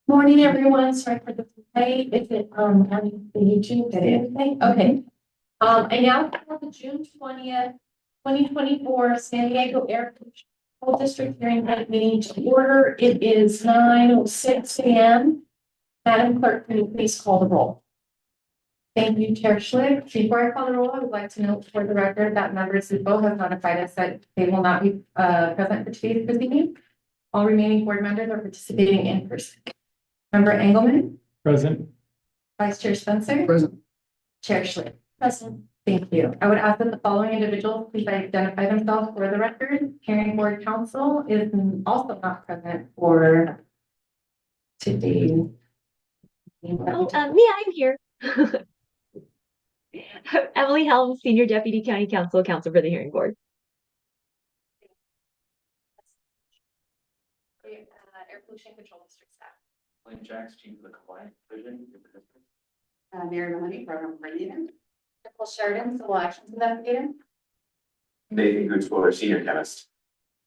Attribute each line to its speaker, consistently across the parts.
Speaker 1: Morning, everyone. Sorry for the delay. Is it on the YouTube? Okay. I now call the June 20th, 2024 San Diego Air Pollution Control District hearing meeting to order. It is 9:06 a.m. Madam Clerk, can you please call the roll? Thank you, Chair Schlick. Before I call the roll, I would like to note for the record that members who both have notified us that they will not be present for today's proceeding. All remaining board members are participating in person. Member Engelmann.
Speaker 2: Present.
Speaker 1: Vice Chair Spencer.
Speaker 2: Present.
Speaker 1: Chair Schlick. Present. Thank you. I would ask that the following individuals please identify themselves for the record. Hearing Board Counsel is also not present for today.
Speaker 3: Oh, I'm here. Emily Helms, Senior Deputy County Counsel for the Hearing Board.
Speaker 1: Air Pollution Control District staff.
Speaker 2: William Jacks, Chief of the Compliance Division.
Speaker 1: Mary Melanie, Program Coordinator. Nicole Sheridan, Civil Actions Investigator.
Speaker 2: Nathan Goodspoor, Senior Chemist.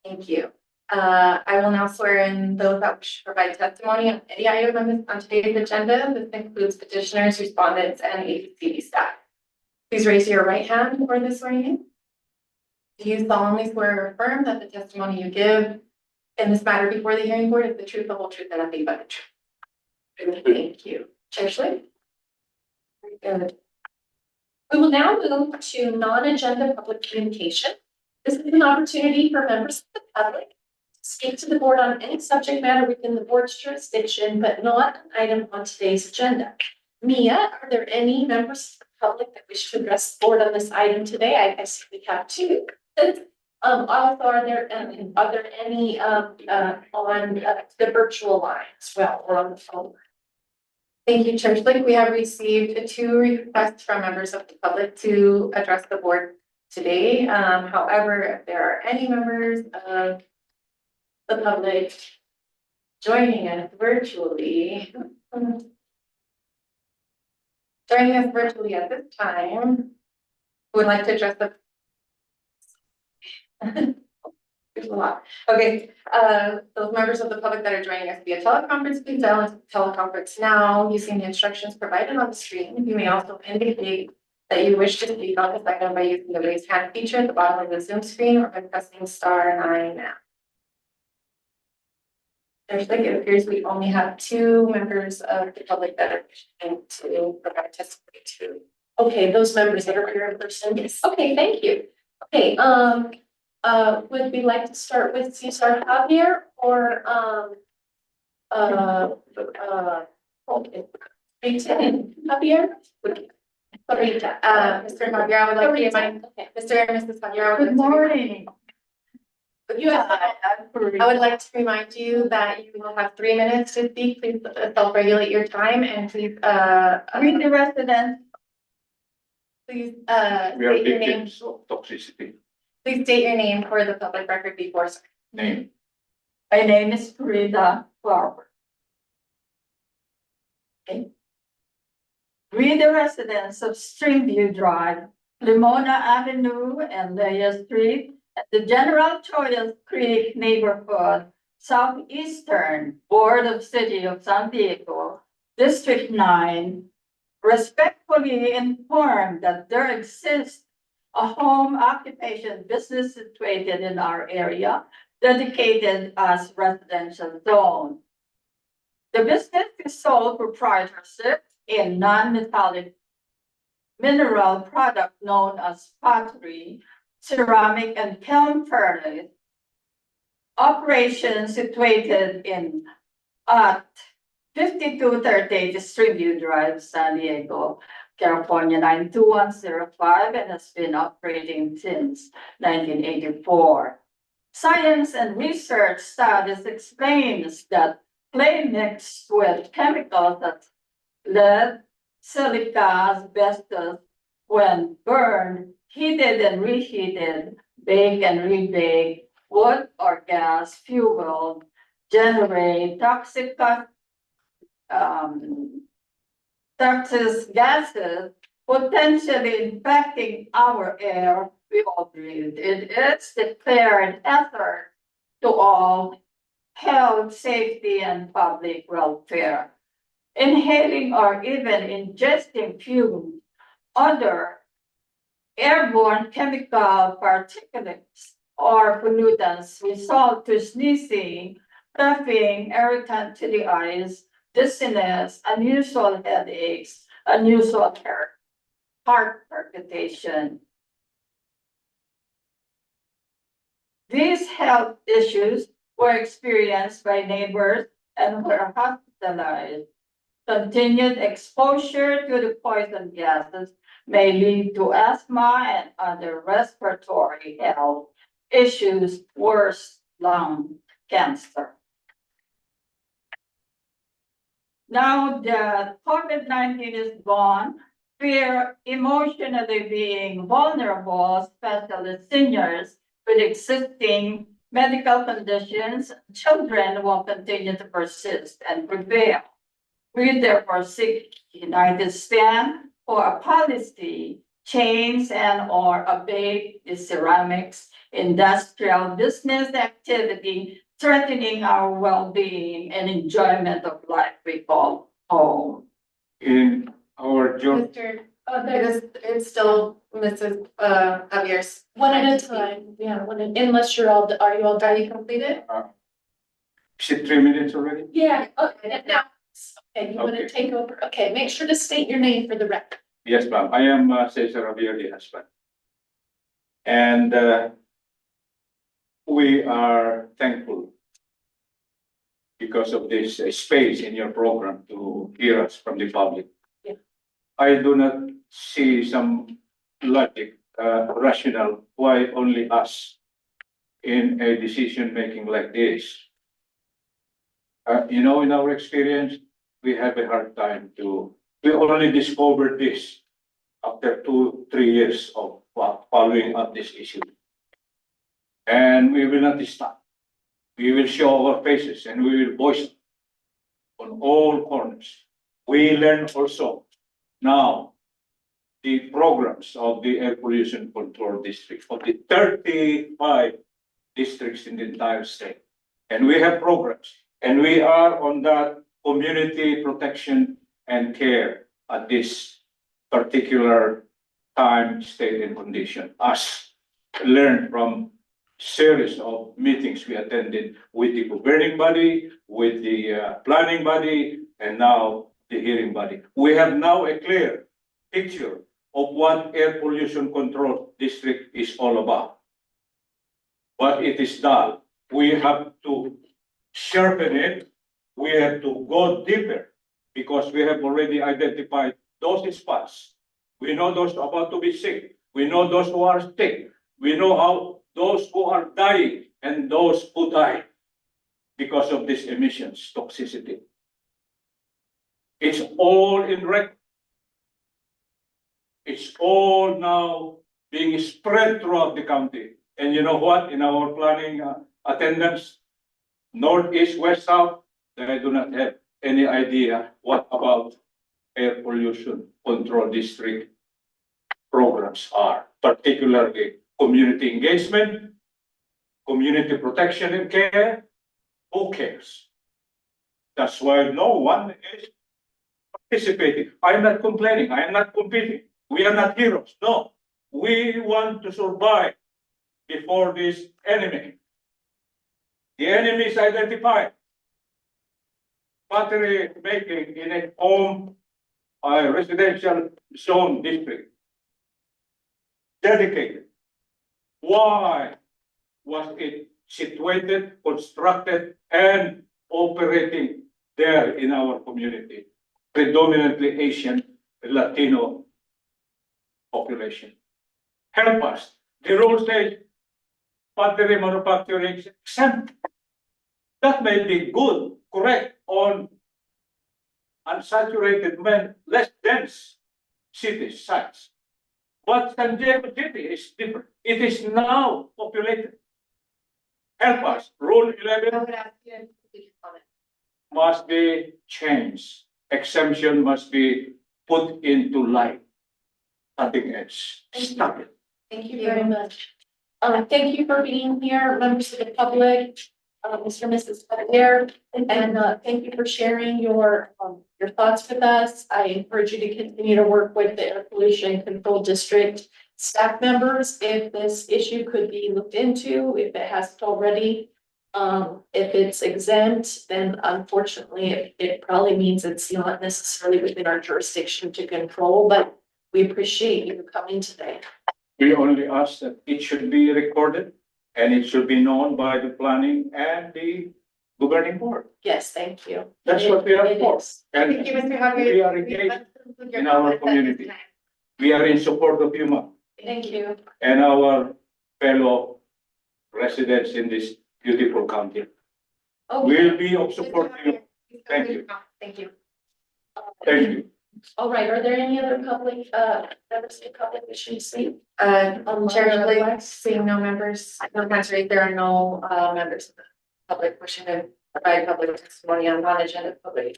Speaker 1: Thank you. I will now swear in those that wish to provide testimony on any item on today's agenda. This includes petitioners, respondents, and APCD staff. Please raise your right hand for the swearing in. Do you solemnly swear or affirm that the testimony you give in this matter before the hearing board is the truth, the whole truth, and nothing but the truth? Thank you. Chair Schlick? Very good. We will now move to non-agenda public communication. This is an opportunity for members of the public to speak to the board on any subject matter within the board's jurisdiction, but not an item on today's agenda. Mia, are there any members of the public that wish to address the board on this item today? I see we have two. Also, are there any on the virtual line as well, or on the phone? Thank you, Chair Schlick. We have received two requests from members of the public to address the board today. However, if there are any members of the public joining us virtually at this time, who would like to address the there's a lot. Okay, those members of the public that are joining us via teleconference, please dial into teleconference now using the instructions provided on the screen. You may also indicate that you wish to speak on this item by using the raise hand feature at the bottom of the Zoom screen or by pressing *9 now. It appears we only have two members of the public that are wishing to provide testimony to. Okay, those members that are here in person. Yes. Okay, thank you. Okay, would we like to start with Cesar Javier or okay. Javier? Mr. Javier, I would like to remind Mr. and Mrs. Javier.
Speaker 4: Good morning.
Speaker 1: I would like to remind you that you will have 3 minutes to speak. Please self-regulate your time and please
Speaker 4: Read the residents.
Speaker 1: please state your name.
Speaker 2: Toxicity.
Speaker 1: Please state your name for the public record before.
Speaker 2: Name.
Speaker 4: My name is Frida Flower. Okay. Read the residents of Streamview Drive, Limona Avenue and Leia Street at the General Choyas Creek neighborhood, southeastern Board of City of San Diego, District 9, respectfully informed that there exists a home occupation business situated in our area dedicated as residential zone. The business is sole proprietorship in non-metallic mineral product known as pottery, ceramic and kiln furnace. Operation situated in at 5238 Streamview Drive, San Diego, California 92105, and has been operating since 1984. Science and research studies explains that clay mixed with chemicals that lead, silica, asbestos, when burned, heated and reheated, bake and rebake, wood or gas fuel, generate toxic gases, potentially infecting our air we all breathe. It is declared hazard to all health, safety, and public welfare. Inhaling or even ingesting fumes, other airborne chemical particulates or pollutants result to sneezing, coughing, irritant to the eyes, dizziness, unusual headaches, unusual heart palpitation. These health issues were experienced by neighbors and were hospitalized. Continued exposure to the poison gases may lead to asthma and other respiratory health issues, worse lung cancer. Now that COVID-19 is gone, we are emotionally being vulnerable, especially seniors with existing medical conditions. Children will continue to persist and prevail. We therefore seek united stand for a policy change and or abate the ceramics industrial business activity threatening our well-being and enjoyment of life we call home.
Speaker 5: In our job,
Speaker 1: It's still Mrs. Javier's.
Speaker 6: One at a time, yeah, unless you're all, are you all
Speaker 1: Are
Speaker 6: done?
Speaker 1: you completed?
Speaker 5: is it 3 minutes already?
Speaker 6: Yeah, okay, now, okay, you wanna
Speaker 5: Okay.
Speaker 6: take over, okay, make sure to state your name for the record.
Speaker 5: Yes, ma'am. I am Cesar Javier, the husband. And we are thankful because of this space in your program to hear us from the public.
Speaker 6: Yeah.
Speaker 5: I do not see some logic, rational, why only us in a decision making like this. In our experience, we have a hard time we only discovered this after 2-3 years of following up this issue. And we will not stop. We will show our faces and we will voice it on all corners. We learn also now the programs of the air pollution control district of the 35 districts in the entire state. And we have programs and we are on that community protection and care at this particular time, state, and condition. Us learned from series of meetings we attended with the governing body, with the planning body, and now the hearing body. We have now a clear picture of what air pollution control district is all about. But it is done. We have to sharpen it. We have to go deeper because we have already identified those spots. We know those about to be sick. We know those who are sick. We know how those who are dying and those who die because of this emissions toxicity. It's all in record. It's all now being spread throughout the county. And you know what? In our planning attendance, north, east, west, south, I do not have any idea what about air pollution control district programs are, particularly community engagement, community protection and care. Who cares? That's why no one is participating. I'm not complaining. I am not competing. We are not heroes. No, we want to survive before this enemy. The enemy is identified. Battery making in a home, residential zone district. Dedicated. Why was it situated, constructed, and operating there in our community? Predominantly Asian, Latino population. Help us. The rule says battery manufacturing is exempt. That may be good, correct, on unsaturated, less dense cities, sites. But San Diego City is different. It is now populated. Help us. Rule 11
Speaker 1: I would ask you to please comment.
Speaker 5: must be changed. Exemption must be put into life. Nothing else. Stop it.
Speaker 1: Thank you
Speaker 6: Very
Speaker 1: very
Speaker 6: much. Thank you for being here, members of the public. Mr. and Mrs. Pettier, and thank you for sharing your thoughts with us. I encourage you to continue to work with the Air Pollution Control District staff members if this issue could be looked into, if it hasn't already. If it's exempt, then unfortunately, it probably means it's not necessarily within our jurisdiction to control, but we appreciate you coming today.
Speaker 5: We only ask that it should be recorded and it should be known by the planning and the governing board.
Speaker 6: Yes, thank you.
Speaker 5: That's what we are
Speaker 6: It
Speaker 5: for.
Speaker 6: is.
Speaker 1: Thank you,
Speaker 5: And
Speaker 1: Mr. Javier.
Speaker 5: we are engaged in our community. We are in support of you
Speaker 6: Thank you.
Speaker 5: and our fellow residents in this beautiful county. We'll be of support to you. Thank you.
Speaker 1: Thank you.
Speaker 5: Thank you.
Speaker 6: All right, are there any other public, members of the public wishing to speak?
Speaker 1: Chair Blake, seeing no members, no hands raised, there are no, members of the public wishing to provide public testimony on non-agenda public.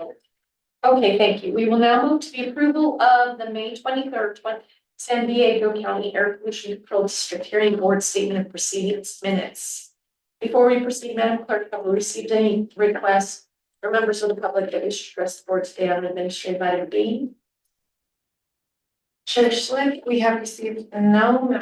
Speaker 6: Okay, thank you. We will now move to the approval of the May 23rd, San Diego County Air Pollution Control District Hearing Board Statement of Proceedings minutes. Before we proceed, Madam Clerk, have we received any requests for members of the public that wish to address the board today on administrative item B?
Speaker 1: Chair Schlick, we have received no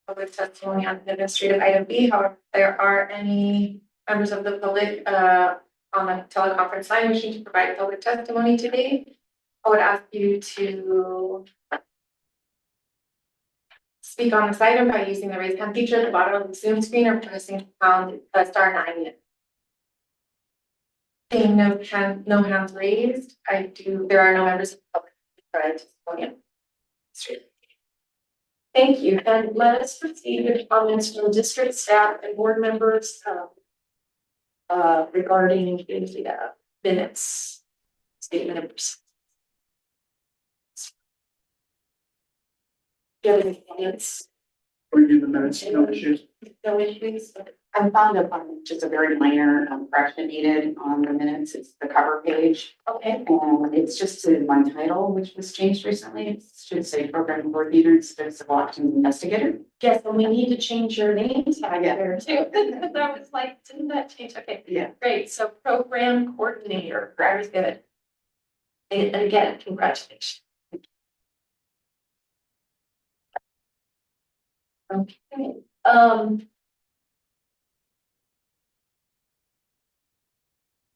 Speaker 1: public testimony on administrative item B. However, if there are any members of the public, on the teleconference line wishing to provide public testimony today, I would ask you to speak on this item by using the raise hand feature at the bottom of the Zoom screen or pressing pound *9. Seeing no hands raised, there are no members of the public to provide testimony.
Speaker 6: Thank you, and let us proceed with comments from district staff and board members regarding the minutes statement of proceedings. Do you have any comments?
Speaker 7: Review the minutes, no issues.
Speaker 6: No issues?
Speaker 8: I found just a very minor correction needed on the minutes. It's the cover page.
Speaker 6: Okay,
Speaker 8: And it's just to my title, which was changed recently. It should say program coordinator instead of action investigator.
Speaker 6: yes, and we need to change your name tag
Speaker 8: Yeah.
Speaker 6: there too. That was like, didn't that change? Okay,
Speaker 8: Yeah.
Speaker 6: great. So program coordinator, very good. And again, congratulations. Okay,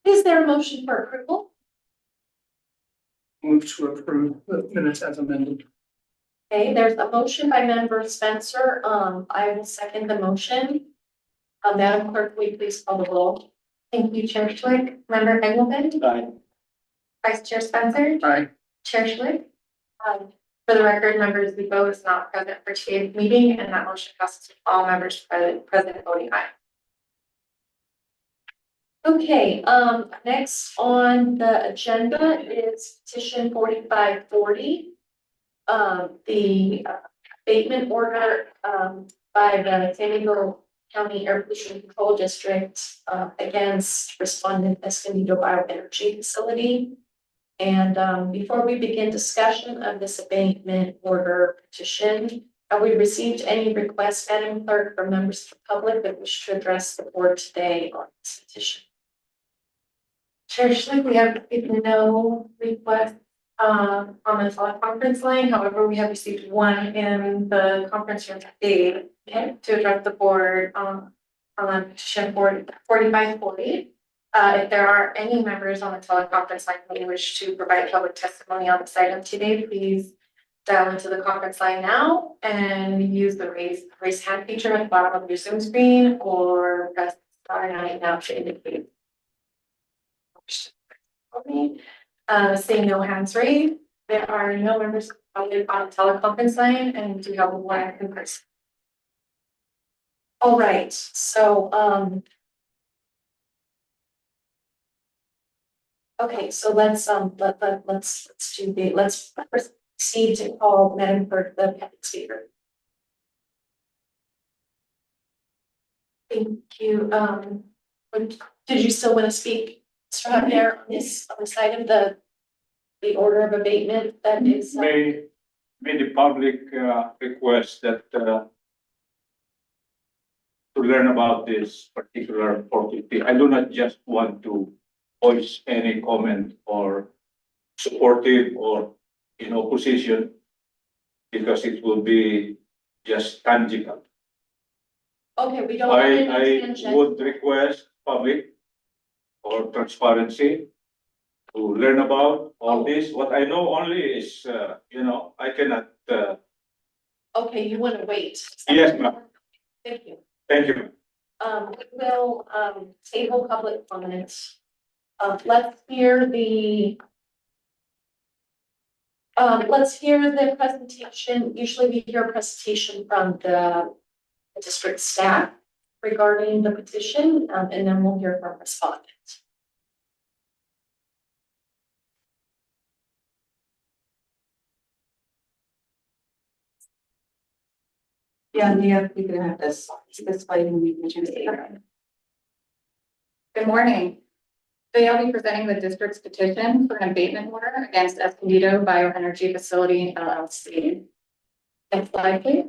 Speaker 6: is there a motion for approval?
Speaker 7: Move to approve the minutes as amended.
Speaker 6: Okay, there's a motion by member Spencer. I will second the motion. Madam Clerk, will you please call the roll?
Speaker 1: Thank you, Chair Schlick. Member Engelmann,
Speaker 5: Aye.
Speaker 1: Vice Chair Spencer,
Speaker 7: Aye.
Speaker 1: Chair Schlick. For the record, members, the vote is not present for today's meeting, and that motion passes with all members present voting aye.
Speaker 6: Okay, next on the agenda is petition 4540. The abatement order by the San Diego County Air Pollution Control District against Respondent Escondido Bioenergy Facility. And before we begin discussion of this abatement order petition, have we received any requests, Madam Clerk, from members of the public that wish to address the board today on this petition?
Speaker 1: Chair Schlick, we have received no requests on the teleconference line. However, we have received one in the conference room today to address the board on petition 4540. If there are any members on the teleconference line who wish to provide public testimony on this item today, please dial into the conference line now and use the raise hand feature at the bottom of your Zoom screen or press *9 now to indicate. Seeing no hands raised, there are no members on the teleconference line, and we do have one in person.
Speaker 6: All right, so, okay, so let's proceed to call Madam Clerk the public speaker. Thank you. Did you still want to speak, Mr. Javier, on this item, the order of abatement that is?
Speaker 5: May the public request that to to learn about this particular 450. I do not just want to voice any comment or supportive or in opposition because it will be just tangible.
Speaker 6: Okay, we don't want
Speaker 5: I
Speaker 6: any tangent.
Speaker 5: would request public or transparency to learn about all this. What I know only is, I cannot,
Speaker 6: Okay, you want to wait.
Speaker 5: Yes, ma'am.
Speaker 6: Thank you.
Speaker 5: thank you.
Speaker 6: We will, table public comments. Let's hear the presentation. Usually we hear a presentation from the district staff regarding the petition, and then we'll hear from respondent.
Speaker 8: Yeah, you can have this slide in the agenda.
Speaker 1: Good morning. Today I'll be presenting the district's petition for an abatement order against Escondido Bioenergy Facility LLC. Next slide, please.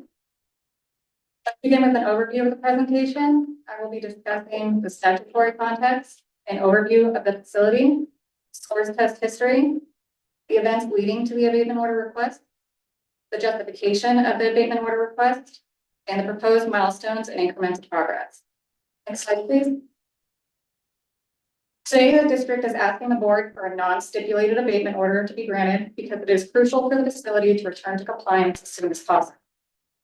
Speaker 1: Let's begin with an overview of the presentation. I will be discussing the statutory context, an overview of the facility, source test history, the events leading to the abatement order request, the justification of the abatement order request, and the proposed milestones and increments of progress. Next slide, please. Today, the district is asking the board for a non-stipulated abatement order to be granted because it is crucial for the facility to return to compliance as soon as possible.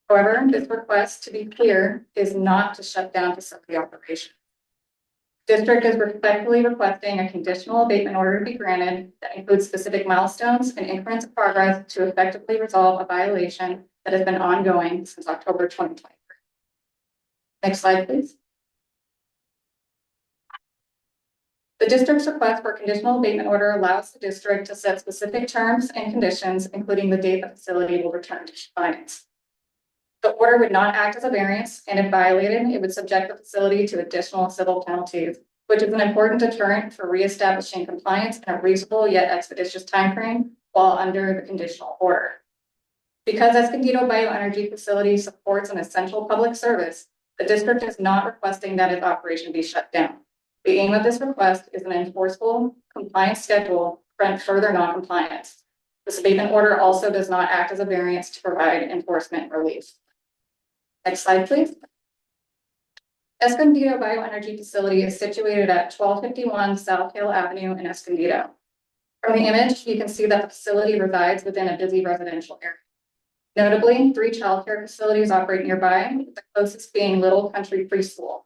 Speaker 1: However, this request, to be clear, is not to shut down facility operation. District is respectfully requesting a conditional abatement order to be granted that includes specific milestones and increments of progress to effectively resolve a violation that has been ongoing since October 2023. Next slide, please. The district's request for a conditional abatement order allows the district to set specific terms and conditions, including the date the facility will return to compliance. The order would not act as a variance, and if violated, it would subject the facility to additional civil penalties, which is an important deterrent for reestablishing compliance in a reasonable yet expeditious timeframe while under the conditional order. Because Escondido Bioenergy Facility supports an essential public service, the district is not requesting that its operation be shut down. The aim of this request is an enforceable compliance schedule to prevent further non-compliance. This abatement order also does not act as a variance to provide enforcement relief. Next slide, please. Escondido Bioenergy Facility is situated at 1251 South Hill Avenue in Escondido. From the image, you can see that the facility resides within a busy residential area. Notably, 3 childcare facilities operate nearby, with the closest being Little Country Preschool.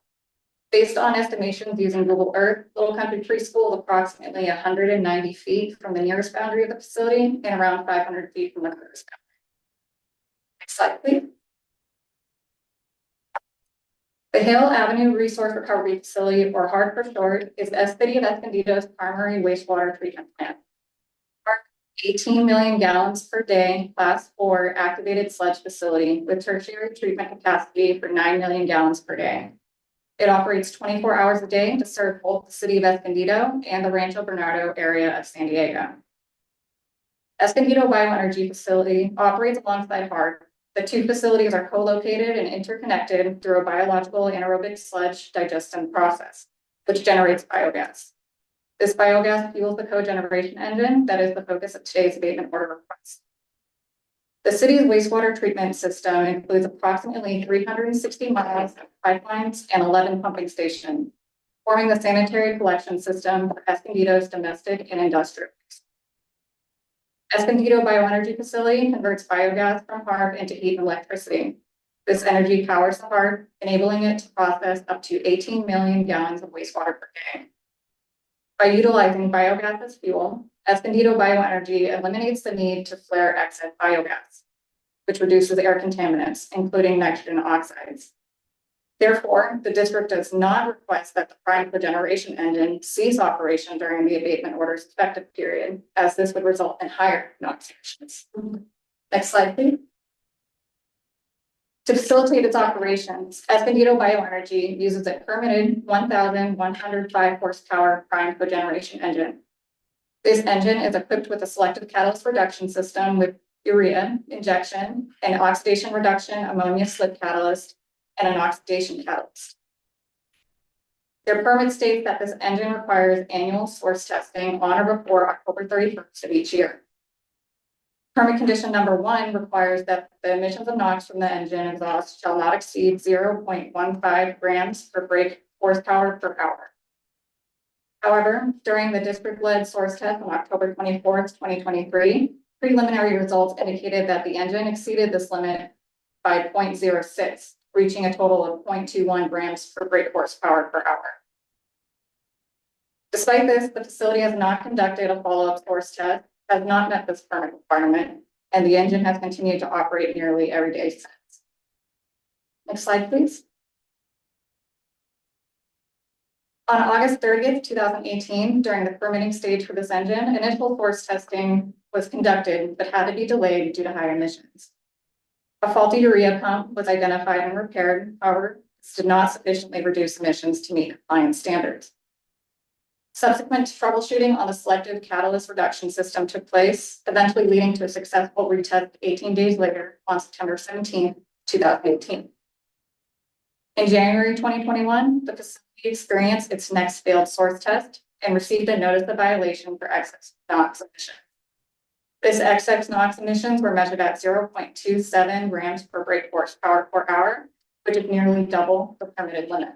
Speaker 1: Based on estimations using Google Earth, Little Country Preschool is approximately 190 feet from the nearest boundary of the facility and around 500 feet from the furthest boundary. Next slide, please. The Hill Avenue Resource Recovery Facility, or HARD for short, is the City of Escondido's primary wastewater treatment plant. 18 million gallons per day, class 4 activated sludge facility with tertiary treatment capacity for 9 million gallons per day. It operates 24 hours a day to serve both the city of Escondido and the Rancho Bernardo area of San Diego. Escondido Bioenergy Facility operates alongside HARD. The 2 facilities are co-located and interconnected through a biological anaerobic sludge digestion process, which generates biogas. This biogas fuels the cogeneration engine that is the focus of today's abatement order request. The city's wastewater treatment system includes approximately 360 miles of pipelines and 11 pumping stations, forming the sanitary collection system for Escondido's domestic and industrial waste. Escondido Bioenergy Facility converts biogas from HARP into heat and electricity. This energy powers the HARP, enabling it to process up to 18 million gallons of wastewater per day. By utilizing biogas as fuel, Escondido Bioenergy eliminates the need to flare excess biogas, which reduces air contaminants, including nitrogen oxides. Therefore, the district does not request that the prime cogeneration engine cease operation during the abatement order's effective period, as this would result in higher NOx emissions. Next slide, please. To facilitate its operations, Escondido Bioenergy uses a permitted 1,105 horsepower prime cogeneration engine. This engine is equipped with a selective catalyst reduction system with urea injection and oxidation reduction ammonia slip catalyst and an oxidation catalyst. Their permit states that this engine requires annual source testing on or before October 31st of each year. Permit condition number 1 requires that the emissions of NOx from the engine exhaust shall not exceed 0.15 grams per brake horsepower per hour. However, during the district-led source test on October 24th, 2023, preliminary results indicated that the engine exceeded this limit by 0.06, reaching a total of 0.21 grams per brake horsepower per hour. Despite this, the facility has not conducted a follow-up source test, has not met this permit requirement, and the engine has continued to operate nearly every day since. Next slide, please. On August 30th, 2018, during the permitting stage for this engine, initial source testing was conducted, but had to be delayed due to high emissions. A faulty urea pump was identified and repaired. However, this did not sufficiently reduce emissions to meet compliance standards. Subsequent troubleshooting on the selective catalyst reduction system took place, eventually leading to a successful retest 18 days later on September 17th, 2018. In January 2021, the facility experienced its next failed source test and received a notice of violation for excess NOx emissions. This excess NOx emissions were measured at 0.27 grams per brake horsepower per hour, which is nearly double the permitted limit.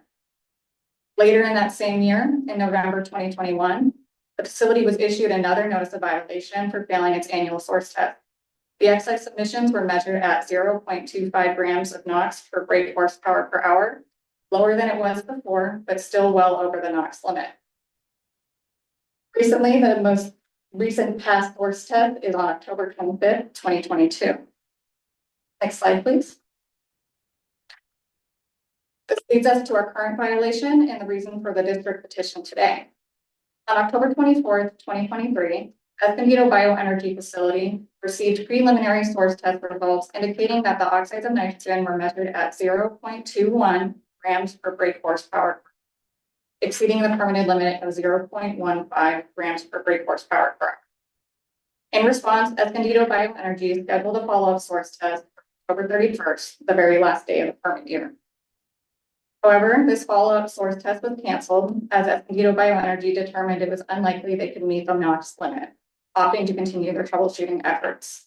Speaker 1: Later in that same year, in November 2021, the facility was issued another notice of violation for failing its annual source test. The excess emissions were measured at 0.25 grams of NOx per brake horsepower per hour, lower than it was before, but still well over the NOx limit. Recently, the most recent past source test is on October 25th, 2022. Next slide, please. This leads us to our current violation and the reason for the district petition today. On October 24th, 2023, Escondido Bioenergy facility received preliminary source test results indicating that the oxides of nitrogen were measured at 0.21 grams per brake horsepower, exceeding the permitted limit of 0.15 grams per brake horsepower per hour. In response, Escondido Bioenergy scheduled a follow-up source test for October 31st, the very last day of the permit year. However, this follow-up source test was canceled as Escondido Bioenergy determined it was unlikely they could meet the NOx limit, opting to continue their troubleshooting efforts.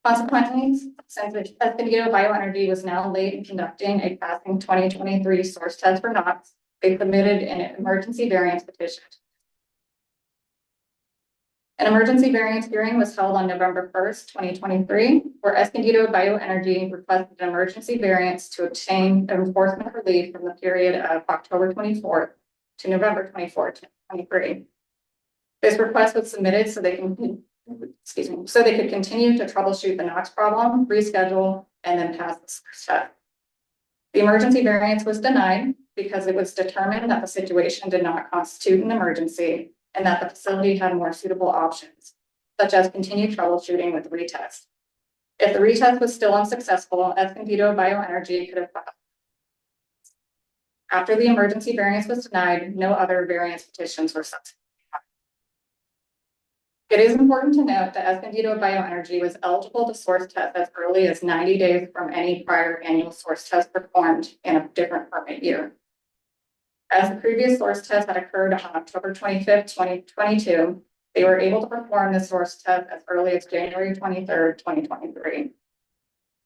Speaker 1: Consequently, since Escondido Bioenergy was now late in conducting a passing 2023 source test for NOx, they submitted an emergency variance petition. An emergency variance hearing was held on November 1st, 2023, where Escondido Bioenergy requested an emergency variance to obtain enforcement relief from the period of October 24th to November 24th, 2023. This request was submitted so they can, so they could continue to troubleshoot the NOx problem, reschedule, and then pass the source test. The emergency variance was denied because it was determined that the situation did not constitute an emergency and that the facility had more suitable options, such as continued troubleshooting with the retest. If the retest was still unsuccessful, Escondido Bioenergy could have filed. After the emergency variance was denied, no other variance petitions were subsequently filed. It is important to note that Escondido Bioenergy was eligible to source test as early as 90 days from any prior annual source test performed in a different permit year. As the previous source test had occurred on October 25th, 2022, they were able to perform the source test as early as January 23rd, 2023.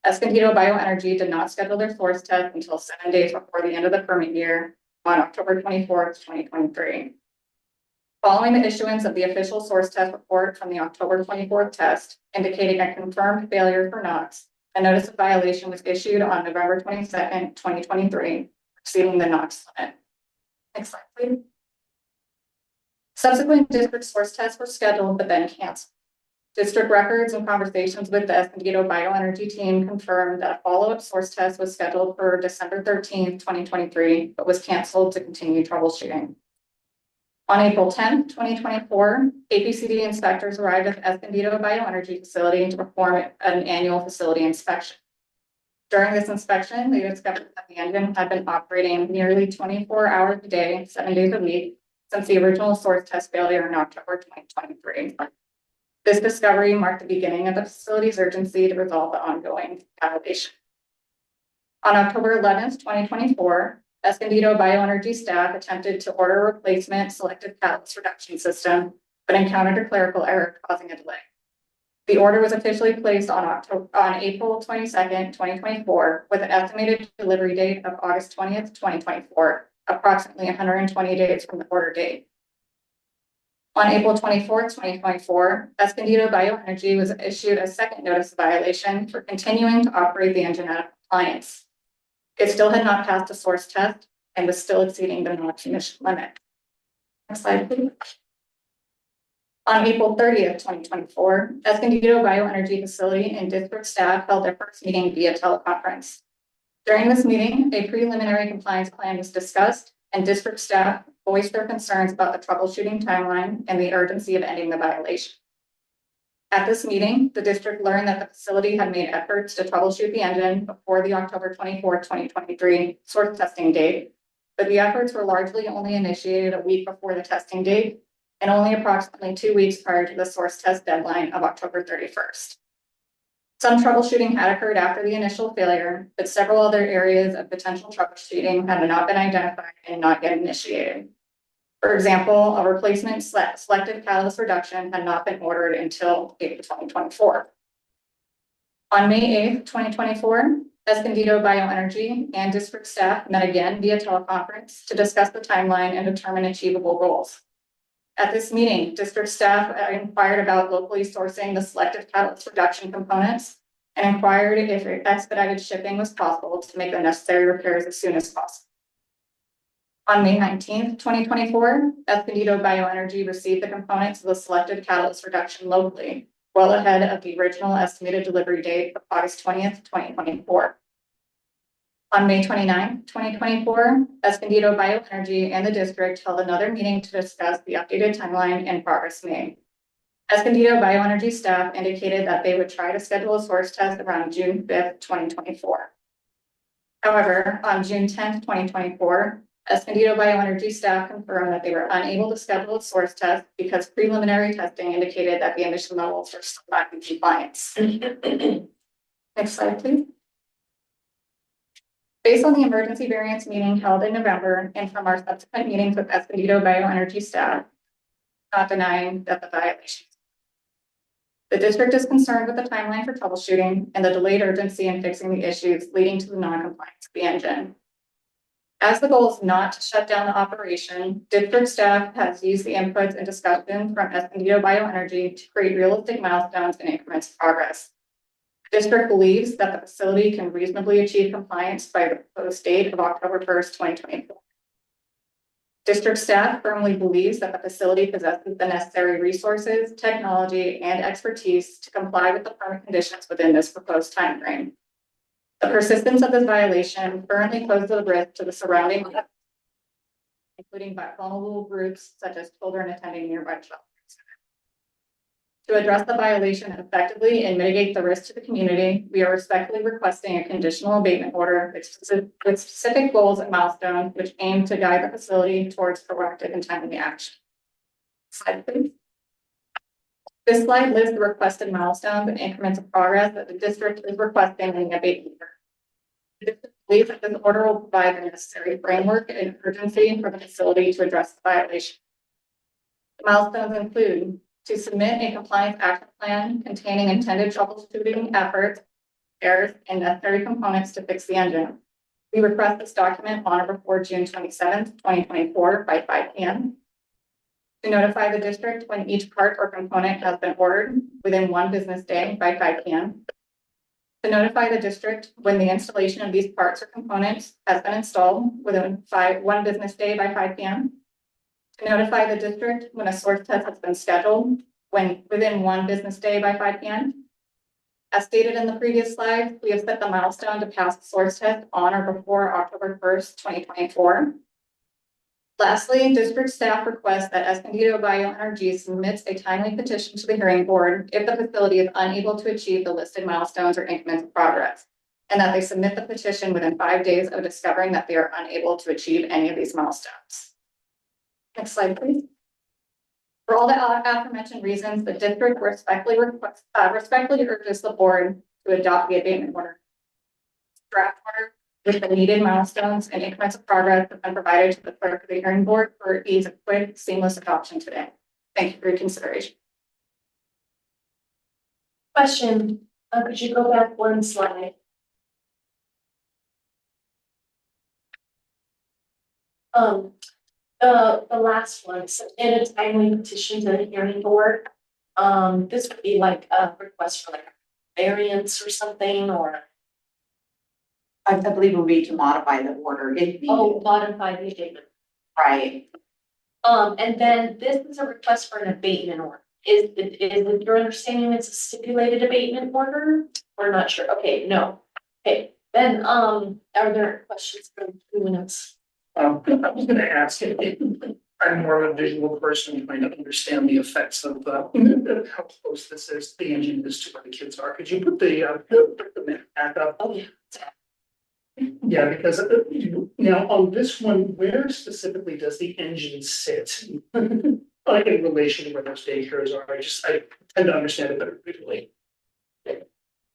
Speaker 1: Escondido Bioenergy did not schedule their source test until 7 days before the end of the permit year on October 24th, 2023. Following the issuance of the official source test report from the October 24th test, indicating a confirmed failure for NOx, a notice of violation was issued on November 22nd, 2023, exceeding the NOx limit. Next slide, please. Subsequent district source tests were scheduled, but then canceled. District records and conversations with the Escondido Bioenergy team confirmed that a follow-up source test was scheduled for December 13th, 2023, but was canceled to continue troubleshooting. On April 10th, 2024, APCD inspectors arrived at the Escondido Bioenergy facility to perform an annual facility inspection. During this inspection, they discovered that the engine had been operating nearly 24 hours a day, 7 days a week, since the original source test failure in October 2023. This discovery marked the beginning of the facility's urgency to resolve the ongoing validation. On October 11th, 2024, Escondido Bioenergy staff attempted to order a replacement selective catalyst reduction system, but encountered a clerical error causing a delay. The order was officially placed on April 22nd, 2024, with an estimated delivery date of August 20th, 2024, approximately 120 days from the order date. On April 24th, 2024, Escondido Bioenergy was issued a second notice of violation for continuing to operate the engine out of compliance. It still had not passed a source test and was still exceeding the NOx emission limit. Next slide, please. On April 30th, 2024, Escondido Bioenergy Facility and district staff held their first meeting via teleconference. During this meeting, a preliminary compliance plan was discussed, and district staff voiced their concerns about the troubleshooting timeline and the urgency of ending the violation. At this meeting, the district learned that the facility had made efforts to troubleshoot the engine before the October 24th, 2023 source testing date, but the efforts were largely only initiated a week before the testing date and only approximately 2 weeks prior to the source test deadline of October 31st. Some troubleshooting had occurred after the initial failure, but several other areas of potential troubleshooting had not been identified and not yet initiated. For example, a replacement selective catalyst reduction had not been ordered until April 2024. On May 8th, 2024, Escondido Bioenergy and district staff met again via teleconference to discuss the timeline and determine achievable goals. At this meeting, district staff inquired about locally sourcing the selective catalyst reduction components and inquired if expedited shipping was possible to make the necessary repairs as soon as possible. On May 19th, 2024, Escondido Bioenergy received the components of the selective catalyst reduction locally, well ahead of the original estimated delivery date of August 20th, 2024. On May 29th, 2024, Escondido Bioenergy and the district held another meeting to discuss the updated timeline and progress made. Escondido Bioenergy staff indicated that they would try to schedule a source test around June 5th, 2024. However, on June 10th, 2024, Escondido Bioenergy staff confirmed that they were unable to schedule a source test because preliminary testing indicated that the emission levels were still not in compliance. Next slide, please. Based on the emergency variance meeting held in November and from our subsequent meetings with Escondido Bioenergy staff, not denying that the violation. The district is concerned with the timeline for troubleshooting and the delayed urgency in fixing the issues leading to the non-compliance of the engine. As the goal is not to shut down the operation, district staff has used the inputs and discussion from Escondido Bioenergy to create realistic milestones and increments of progress. The district believes that the facility can reasonably achieve compliance by the proposed date of October 1st, 2024. District staff firmly believes that the facility possesses the necessary resources, technology, and expertise to comply with the permit conditions within this proposed timeframe. The persistence of this violation currently poses a risk to the surrounding, including vulnerable groups such as children attending nearby childcare centers. To address the violation effectively and mitigate the risk to the community, we are respectfully requesting a conditional abatement order with specific goals and milestones which aim to guide the facility towards proactive and timely action. Slide, please. This slide lists the requested milestones and increments of progress that the district is requesting in the abatement order. The district believes that this order will provide the necessary framework and urgency for the facility to address the violation. The milestones include to submit a compliance action plan containing intended troubleshooting efforts, errors, and necessary components to fix the engine. We request this document on or before June 27th, 2024 by 5 p.m. To notify the district when each part or component has been ordered within 1 business day by 5 p.m. To notify the district when the installation of these parts or components has been installed within 1 business day by 5 p.m. To notify the district when a source test has been scheduled within 1 business day by 5 p.m. As stated in the previous slide, we have set the milestone to pass the source test on or before October 1st, 2024. Lastly, district staff requests that Escondido Bioenergy submits a timely petition to the hearing board if the facility is unable to achieve the listed milestones or increments of progress, and that they submit the petition within 5 days of discovering that they are unable to achieve any of these milestones. Next slide, please. For all the aforementioned reasons, the district respectfully urges the board to adopt the abatement order. Draft order with the needed milestones and increments of progress have been provided to the clerk of the hearing board for ease of quick, seamless adoption today. Thank you for your consideration.
Speaker 6: Question, could you go back one slide? The last one, submit a timely petition to the hearing board. This would be like a request for like a variance or something, or,
Speaker 8: I believe it would be to modify the order if needed.
Speaker 6: modify the abatement.
Speaker 8: Right.
Speaker 6: And then this is a request for an abatement order. Is it your understanding it's a stipulated abatement order? We're not sure. Okay, no. Okay, then, are there questions from anyone else?
Speaker 7: I was gonna ask, I'm more of a visual person trying to understand the effects of how close this is, the engine is to where the kids are. Could you put the map back up?
Speaker 6: Oh, yeah.
Speaker 7: Yeah, because now on this one, where specifically does the engine sit? Like in relation to where those daycares are, I tend to understand it better visually.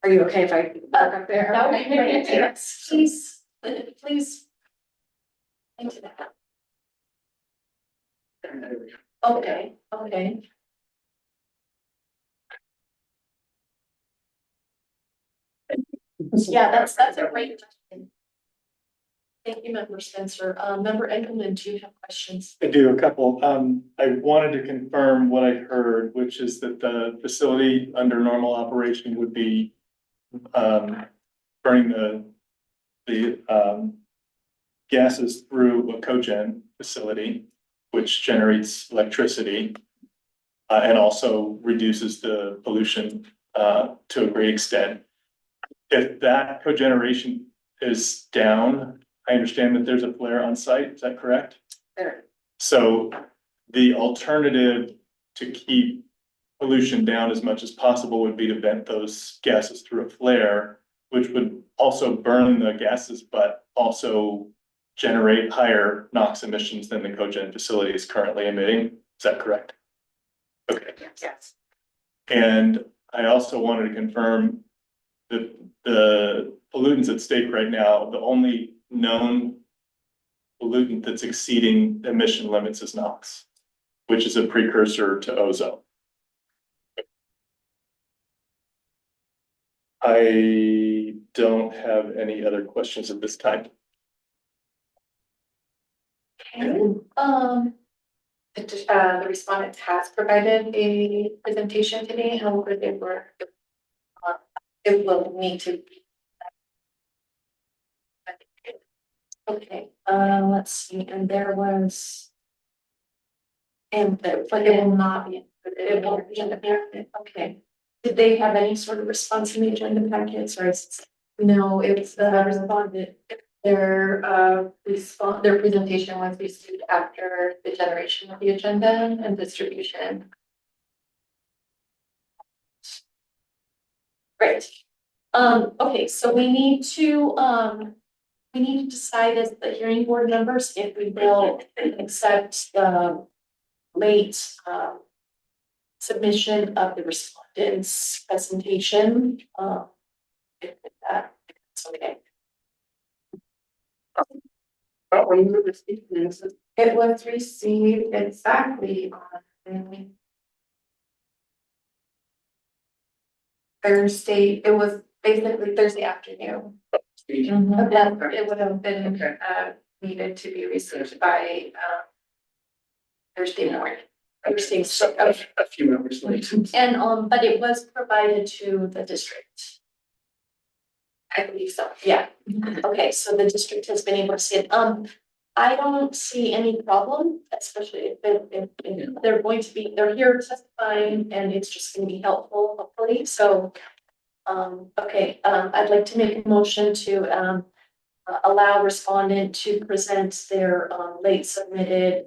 Speaker 1: Are you okay if I back up there?
Speaker 6: That would be great. Yes, please, please. Into that.
Speaker 7: There we go.
Speaker 6: Okay, okay. Yeah, that's a great question. Thank you, Member Spencer. Member Engelmann, do you have questions?
Speaker 9: I do, a couple. I wanted to confirm what I heard, which is that the facility under normal operation would be burning the gases through a cogen facility, which generates electricity and also reduces the pollution to a great extent. If that cogeneration is down, I understand that there's a flare on site, is that correct?
Speaker 1: There.
Speaker 9: So the alternative to keep pollution down as much as possible would be to vent those gases through a flare, which would also burn the gases, but also generate higher NOx emissions than the cogen facility is currently emitting. Is that correct? Okay.
Speaker 8: Yes.
Speaker 9: And I also wanted to confirm that the pollutants at stake right now, the only known pollutant that's exceeding emission limits is NOx, which is a precursor to ozone. I don't have any other questions at this time.
Speaker 6: Okay,
Speaker 1: The respondent has provided a presentation today, however, it will need to be.
Speaker 6: okay, let's see, and there was. And
Speaker 1: But it will not be.
Speaker 6: it won't be in the packet, okay. Did they have any sort of response in the agenda packets, or is it?
Speaker 1: No, it's the
Speaker 6: Responded,
Speaker 1: their their presentation was received after the generation of the agenda and distribution.
Speaker 6: great. Okay, so we need to decide as the hearing board members if we will accept the late, submission of the respondent's presentation, if that's okay.
Speaker 7: When you received this,
Speaker 1: It was received exactly on Thursday. It was basically Thursday afternoon. But then it would have been needed to be received by Thursday morning.
Speaker 6: Thursday,
Speaker 7: so a few hours later.
Speaker 6: and, but it was provided to the district. I believe so, yeah. Okay, so the district has been able to see it. I don't see any problem, especially if they're going to be, they're here testifying and it's just gonna be helpful, hopefully, so. Okay, I'd like to make a motion to, allow respondent to present their, late submitted,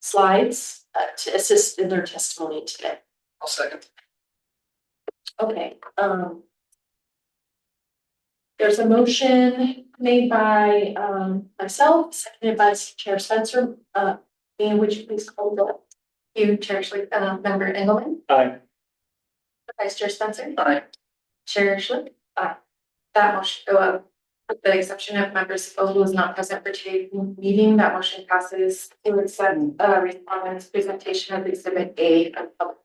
Speaker 6: slides, to assist in their testimony today.
Speaker 7: I'll second.
Speaker 6: Okay, there's a motion made by myself, seconded by Chair Spencer. And would you please call the roll?
Speaker 1: You, Chair Member Engelmann,
Speaker 9: Aye.
Speaker 1: Vice Chair Spencer,
Speaker 7: Aye.
Speaker 1: Chair Schlick.
Speaker 6: Aye.
Speaker 1: That motion, With the exception of members who was not present for today's meeting, that motion passes to accept respondent's presentation of exhibit A of public.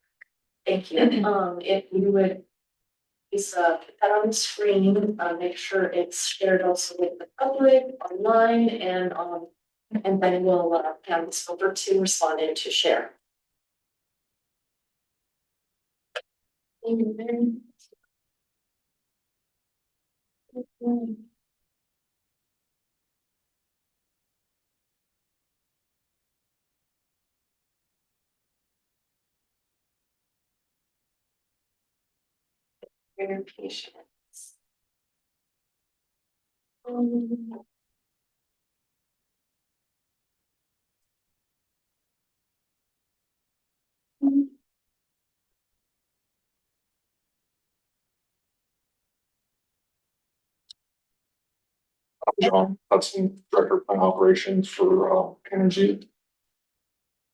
Speaker 6: Thank you. If you would please put that on the screen, make sure it's shared also with the public online and then we'll hand this over to respondent to share. Thank you very much. Your patience.
Speaker 10: John Hudson, Director of Plant Operations for Energy.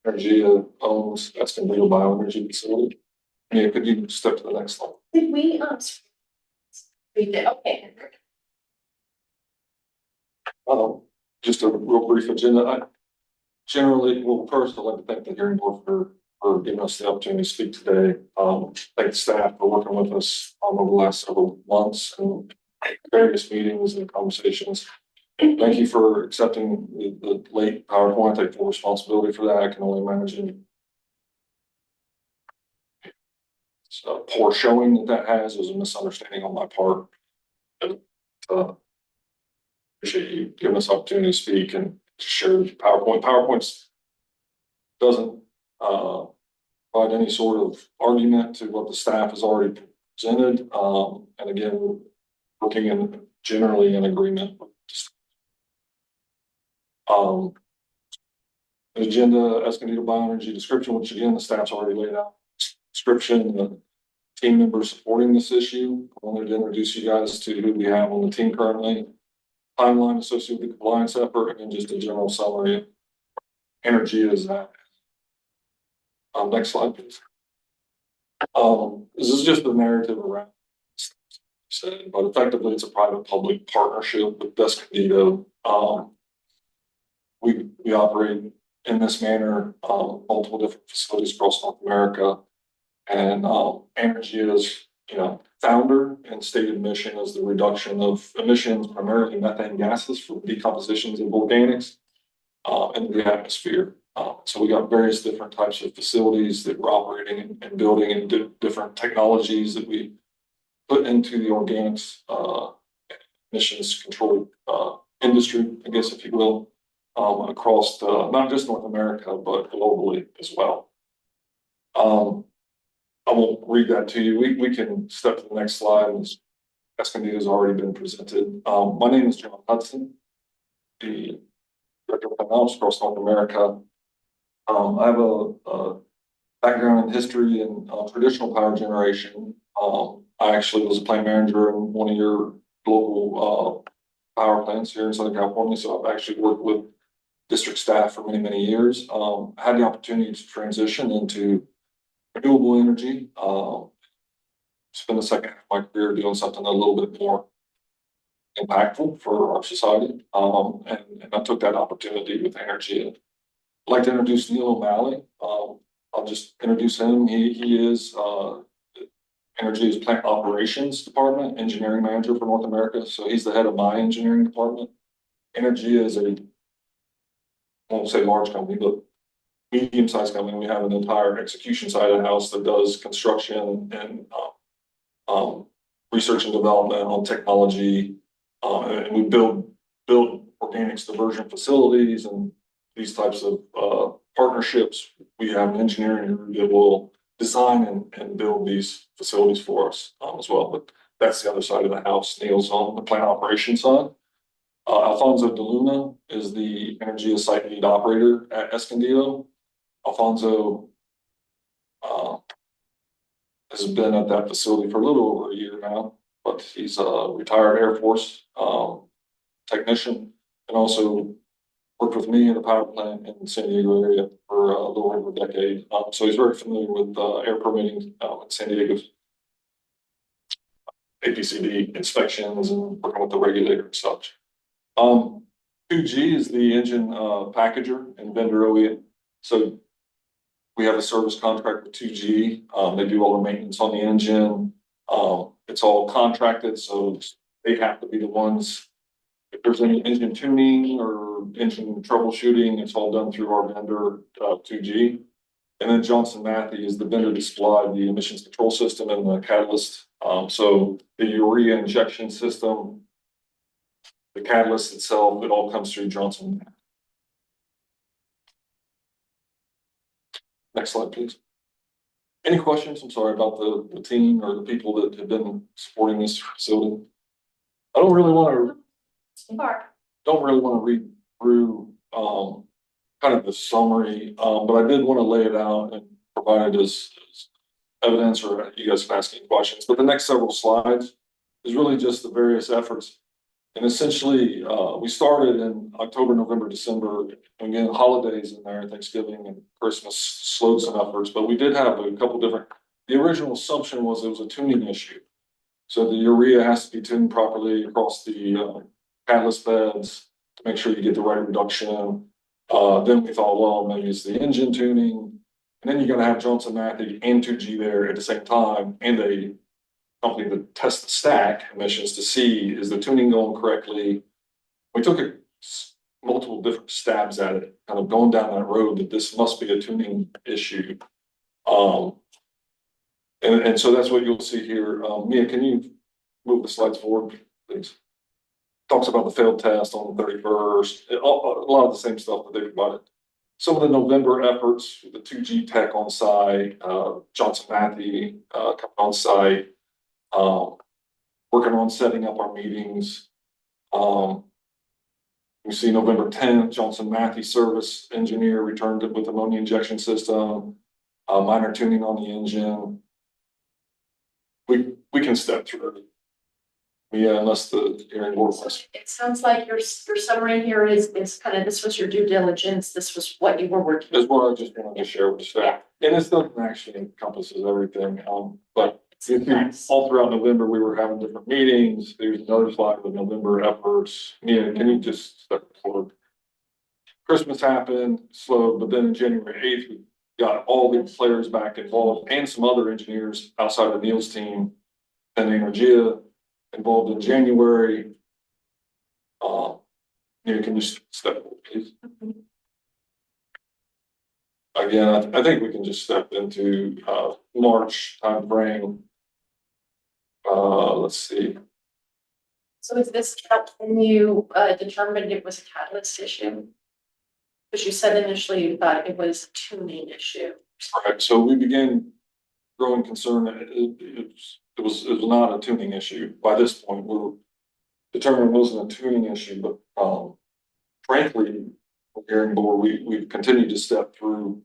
Speaker 10: Energy owns Escondido Bioenergy facility. Yeah, could you step to the next slide?
Speaker 6: Did we read it? Okay.
Speaker 10: Just a real brief agenda. Generally, well, first, I'd like to thank the hearing board for giving us the opportunity to speak today. Thank the staff for working with us over the last several months and various meetings and conversations. Thank you for accepting the late PowerPoint. I take full responsibility for that. I can only imagine it's a poor showing that has was a misunderstanding on my part. And, appreciate you giving us the opportunity to speak and to share PowerPoint. PowerPoints doesn't provide any sort of argument to what the staff has already presented. And again, we're working generally in agreement with agenda, Escondido Bioenergy description, which again, the staff's already laid out. Description, the team members supporting this issue. I wanted to introduce you guys to who we have on the team currently, timeline associated with the compliance effort, and just a general summary. Energy is that. Next slide, please. This is just the narrative around said, but effectively it's a private-public partnership with Escondido. We operate in this manner, multiple different facilities across North America, and Energy is, founder and stated mission is the reduction of emissions, primarily methane gases from decompositions of organics into the atmosphere. So we got various different types of facilities that we're operating and building, and different technologies that we put into the organics emissions control industry, I guess, if you will, across not just North America, but globally as well. I won't read that to you. We can step to the next slide. Escondido has already been presented. My name is John Hudson, the Director of Plant across North America. I have a background in history and traditional power generation. I actually was a plant manager in one of your local power plants here in Southern California, so I've actually worked with district staff for many, many years. I had the opportunity to transition into renewable energy. Spend the second half of my career doing something a little bit more impactful for our society. And I took that opportunity with Energy. I'd like to introduce Neil O'Malley. I'll just introduce him. He is Energy's Plant Operations Department Engineering Manager for North America. So he's the head of my engineering department. Energy is I won't say large company, but medium-sized company. We have an entire execution side of the house that does construction and research and development on technology. And we build organics diversion facilities and these types of partnerships. We have an engineering group that will design and build these facilities for us as well. But that's the other side of the house. Neil's on the plant operations side. Alfonso De Luna is the Energy site lead operator at Escondido. Alfonso has been at that facility for a little over a year now, but he's a retired Air Force technician and also worked with me in the power plant in the San Diego area for a little over a decade. So he's very familiar with air permitting in San Diego. APCD inspections and working with the regulator and such. 2G is the engine packager and vendor OEM. So we have a service contract with 2G. They do all the maintenance on the engine. It's all contracted, so they have to be the ones. If there's any engine tuning or engine troubleshooting, it's all done through our vendor, 2G. And then Johnson Matthey is the vendor to supply the emissions control system and the catalyst. So the urea injection system, the catalyst itself, it all comes through Johnson. Next slide, please. Any questions? I'm sorry about the team or the people that have been supporting this facility. I don't really want to read through kind of the summary, but I did want to lay it out and provide it as evidence, or you guys can ask any questions. But the next several slides is really just the various efforts. And essentially, we started in October, November, December. Again, holidays in there, Thanksgiving and Christmas slowed some efforts, but we did have a couple different. The original assumption was it was a tuning issue. So the urea has to be tuned properly across the catalyst beds to make sure you get the right reduction. Then we thought, well, maybe it's the engine tuning. And then you're going to have Johnson Matthey and 2G there at the same time, and a company to test the stack emissions to see, is the tuning going correctly? We took multiple different stabs at it, kind of going down that road that this must be a tuning issue. And so that's what you'll see here. Mia, can you move the slides forward, please? Talks about the failed test on the 31st, a lot of the same stuff that they provided. Some of the November efforts, the 2G tech on site, Johnson Matthey coming on site, working on setting up our meetings. We see November 10th, Johnson Matthey service engineer returned with ammonia injection system, minor tuning on the engine. We can step through it. Yeah, unless the hearing board wants.
Speaker 6: It sounds like your summary here is kind of, this was your due diligence, this was what you were working.
Speaker 10: That's what I just wanted to share with the staff. And this doesn't actually encompasses everything, but all throughout November, we were having different meetings. There's another slide with November efforts. Yeah, can you just step forward? Christmas happened, slowed, but then in January 8th, we got all the players back involved and some other engineers outside of Neil's team and Energia involved in January. Yeah, can you step forward, please? Again, I think we can just step into March timeframe. Let's see.
Speaker 6: So is this when you determined it was a catalyst issue? Because you said initially you thought it was a tuning issue.
Speaker 10: Correct. So we began growing concern that it was not a tuning issue. By this point, we were determined it wasn't a tuning issue, but frankly, hearing board, we've continued to step through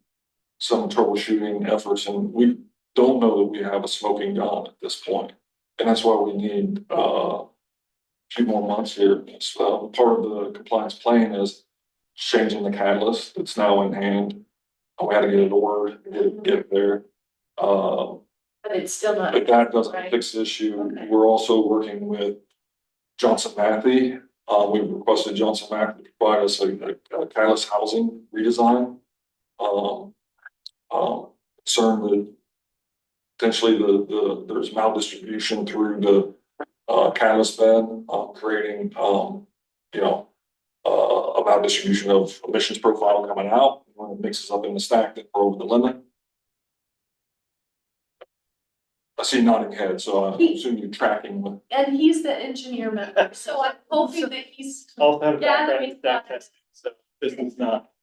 Speaker 10: some troubleshooting efforts, and we don't know that we have a smoking gun at this point. And that's why we need a few more months here. So part of the compliance plan is changing the catalyst that's now in hand. We had to get it ordered, get it there.
Speaker 6: But it's still not.
Speaker 10: But that doesn't fix the issue. Okay. We're also working with Johnson Matthey. We've requested Johnson Matthey to provide us a catalyst housing redesign. Concerned that potentially there's maldistribution through the catalyst bed, creating a maldistribution of emissions profile coming out when it mixes up in the stack that we're over the limit. I see nodding head, so I assume you're tracking with.
Speaker 6: And he's the engineer member, so I'm hoping that he's.
Speaker 9: Also have
Speaker 6: gathering
Speaker 9: that testing, so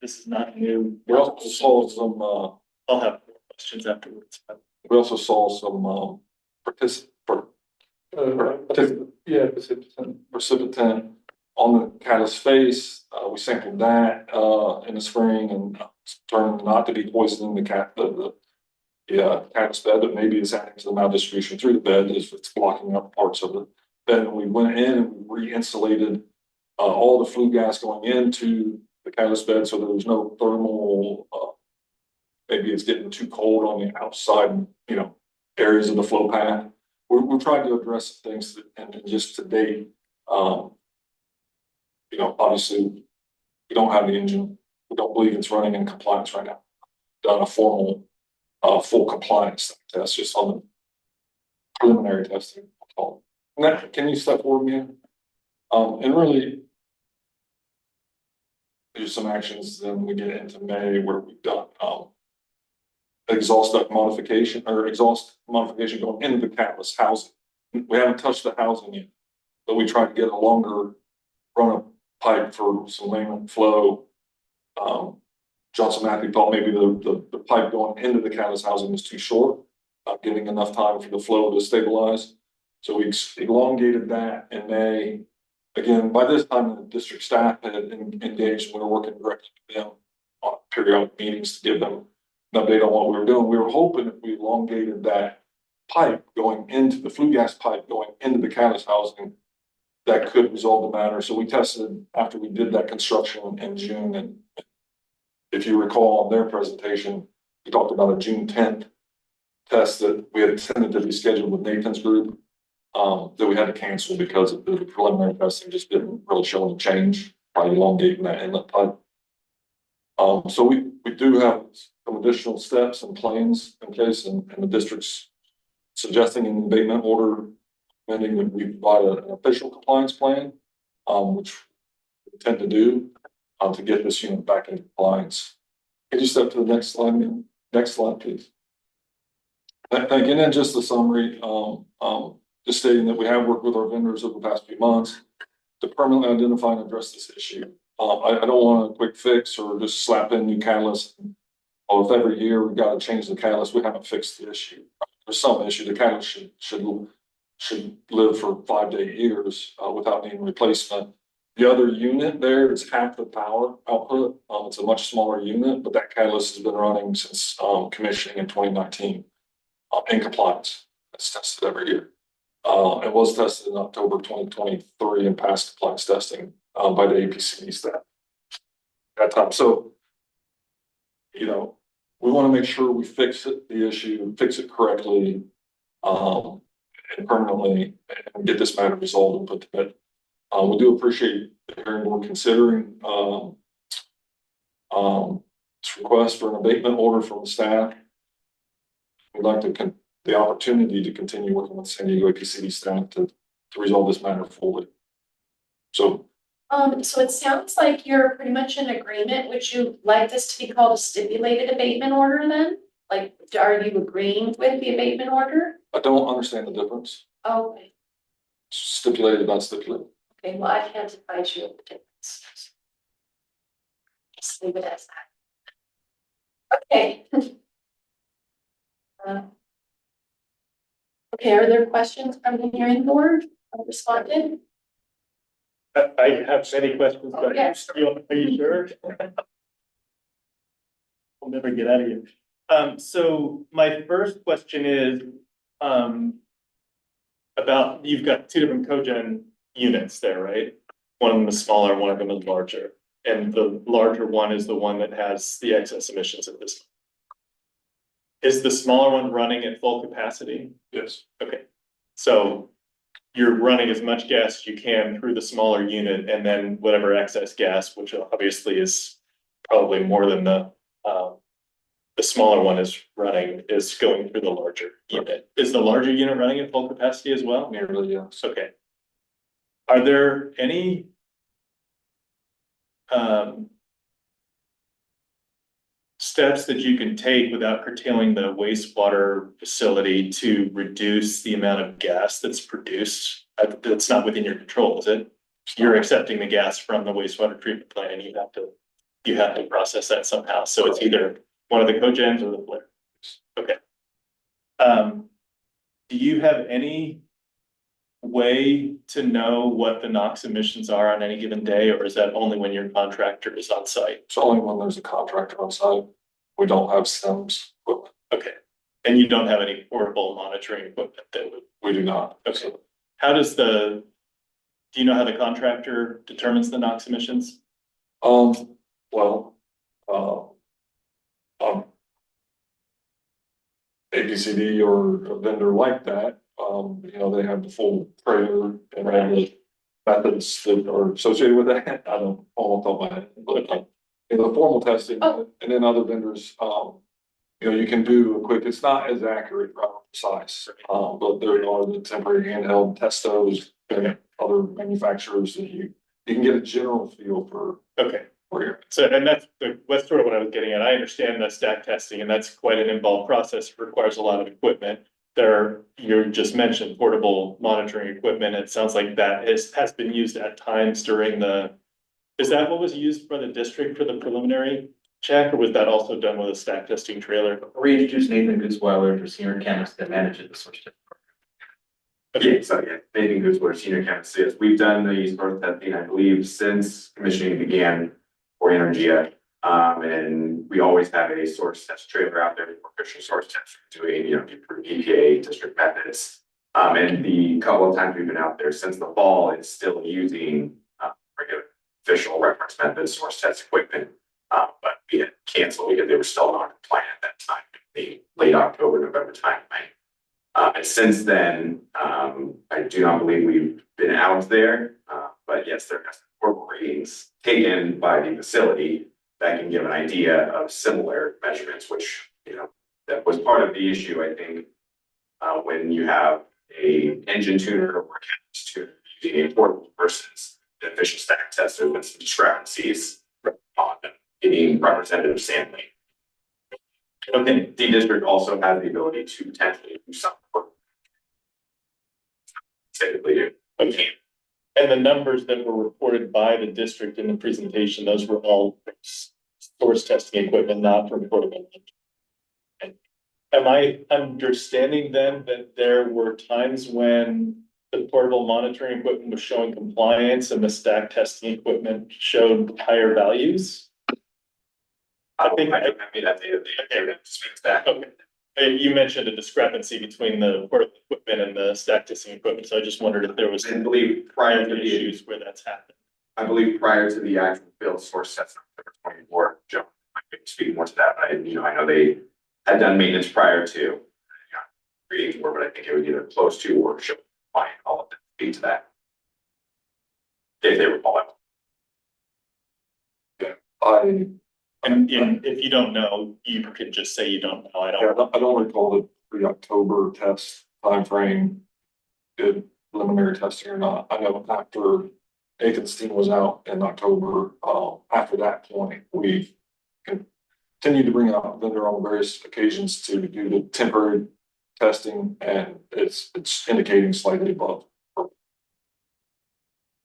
Speaker 9: this is not new.
Speaker 10: We also saw some,
Speaker 9: I'll have questions afterwards.
Speaker 10: we also saw some, precipitant on the catalyst face. We sampled that, in the spring and turned not to be poisoning the catalyst bed, but maybe it's adding to the maldistribution through the bed if it's blocking up parts of the bed. And we went in and we re-insulated all the flue gas going into the catalyst bed, so there was no thermal. Maybe it's getting too cold on the outside, areas of the flow path. we're trying to address things that, and just to date, you know, obviously, we don't have the engine. We don't believe it's running in compliance right now. Done a formal, full compliance test just on the preliminary testing. And that, can you step forward, man? And really, there's some actions, then we get into May where we've done, exhaust duct modification or exhaust modification going into the catalyst housing. We haven't touched the housing yet, but we tried to get a longer run-up pipe for some laminar flow. Johnson Matthew thought maybe the pipe going into the catalyst housing was too short, not giving enough time for the flow to stabilize. So we elongated that in May. Again, by this time, the district staff had engaged, we were working directly with them on periodic meetings to give them an update on what we were doing. We were hoping if we elongated that pipe going into the flue gas pipe going into the catalyst housing, that could resolve the matter. So we tested after we did that construction in June. And if you recall on their presentation, we talked about a June 10th test that we had tentatively scheduled with Nathan's group, that we had to cancel because of the preliminary testing just didn't really show any change by elongating that inlet pipe. So we do have some additional steps and plans in place, and the district's suggesting an abatement order, recommending that we provide an official compliance plan, which we intend to do to get this unit back into compliance. Could you step to the next slide, ma'am? Next slide, please. Thank you. And then just the summary, just stating that we have worked with our vendors over the past few months to permanently identify and address this issue. I don't want a quick fix or just slap in new catalyst. Or if every year we've got to change the catalyst, we haven't fixed the issue. There's some issue. The catalyst should live for 5 to 8 years without needing replacement. The other unit there is half the power output. It's a much smaller unit, but that catalyst has been running since commissioning in 2019 in compliance. It's tested every year. It was tested in October 2023 and passed compliance testing by the APCD staff at that time. So, you know, we want to make sure we fix it, the issue, fix it correctly, and permanently, and get this matter resolved and put to bed. We do appreciate the hearing board considering this request for an abatement order from the staff. We'd like to the opportunity to continue working with San Diego APCD staff to resolve this matter fully. So.
Speaker 6: So it sounds like you're pretty much in agreement. Would you like this to be called a stipulated abatement order then? Like, are you agreeing with the abatement order?
Speaker 10: I don't understand the difference.
Speaker 6: Oh, okay.
Speaker 10: Stipulated, not stipulated.
Speaker 6: Okay, well, I can't advise you of the difference. Just leave it as that. Okay. Okay, are there questions from the hearing board or respondent?
Speaker 9: I have many questions, but
Speaker 6: yes.
Speaker 9: are you sure? We'll never get out of here. So my first question is, about, you've got two different cogen units there, right? One of them is smaller, one of them is larger. And the larger one is the one that has the excess emissions at this. Is the smaller one running at full capacity?
Speaker 10: Yes.
Speaker 9: Okay. So you're running as much gas as you can through the smaller unit, and then whatever excess gas, which obviously is probably more than the smaller one is running, is going through the larger unit. Is the larger unit running at full capacity as well?
Speaker 10: Nearly, yes.
Speaker 9: Okay. Are there any steps that you can take without curtailing the wastewater facility to reduce the amount of gas that's produced? That's not within your control, is it? You're accepting the gas from the wastewater treatment plant and you have to process that somehow. So it's either one of the cogens or the flare. Okay. Do you have any way to know what the NOx emissions are on any given day, or is that only when your contractor is on site?
Speaker 10: It's only when there's a contractor on site. We don't have SIMS equipment.
Speaker 9: Okay. And you don't have any portable monitoring equipment that would.
Speaker 10: We do not.
Speaker 9: Okay. How does do you know how the contractor determines the NOx emissions?
Speaker 10: Well, APCD or a vendor like that, You know, they have the full trailer and all the methods that are associated with that. I don't all off the top of my head, but you know, the formal testing, and then other vendors, you know, you can do a quick, it's not as accurate, or precise, but there are the temporary handheld testos and other manufacturers that you can get a general feel for
Speaker 9: Okay,
Speaker 10: where you're.
Speaker 9: so, and that's sort of what I was getting at. I understand the stack testing, and that's quite an involved process. It requires a lot of equipment. You just mentioned portable monitoring equipment. It sounds like that has been used at times during is that what was used by the district for the preliminary check, or was that also done with a stack testing trailer?
Speaker 2: We introduced Nathan Goodsweiler for senior chemist that manages the source testing program. Yeah, so yeah, Nathan Goodsweiler, senior chemist, yes, we've done the source testing, I believe, since commissioning began for Energia. And we always have a source test trailer out there for official source tests doing, you know, EPA district methods. And the couple of times we've been out there since the fall, it's still using regular official reference method source test equipment. But we had canceled because they were still not planned at that time, the late October, November timeframe. And since then, I do not believe we've been out there, but yes, there has been portable readings taken by the facility that can give an idea of similar measurements, which, you know, that was part of the issue, I think, when you have a engine tuner or a catalyst tuner using a portable versus the official stack test, there's been some discrepancies on getting representative sampling. Okay, the district also has the ability to potentially do some work. Typically do.
Speaker 9: Okay. And the numbers that were reported by the district in the presentation, those were all source testing equipment, not from portable. Am I understanding then that there were times when the portable monitoring equipment was showing compliance and the stack testing equipment showed higher values?
Speaker 2: I mean, that's that.
Speaker 9: Okay. You mentioned a discrepancy between the portable equipment and the stack testing equipment, so I just wondered if there was.
Speaker 2: I believe prior to the
Speaker 9: issues where that's happened.
Speaker 2: I believe prior to the actual build source test of 24, Joe, I can speak more to that, but I know they had done maintenance prior to reading more, but I think it would either close to or show fine, all of them speak to that. If they recall it.
Speaker 9: And if you don't know, you could just say you don't know. I
Speaker 10: Yeah,
Speaker 9: don't.
Speaker 10: I don't recall the pre-October test timeframe, did preliminary testing or not. I know after Nathan's team was out in October, after that point, we continued to bring out vendor on various occasions to do the temporary testing, and it's indicating slightly above.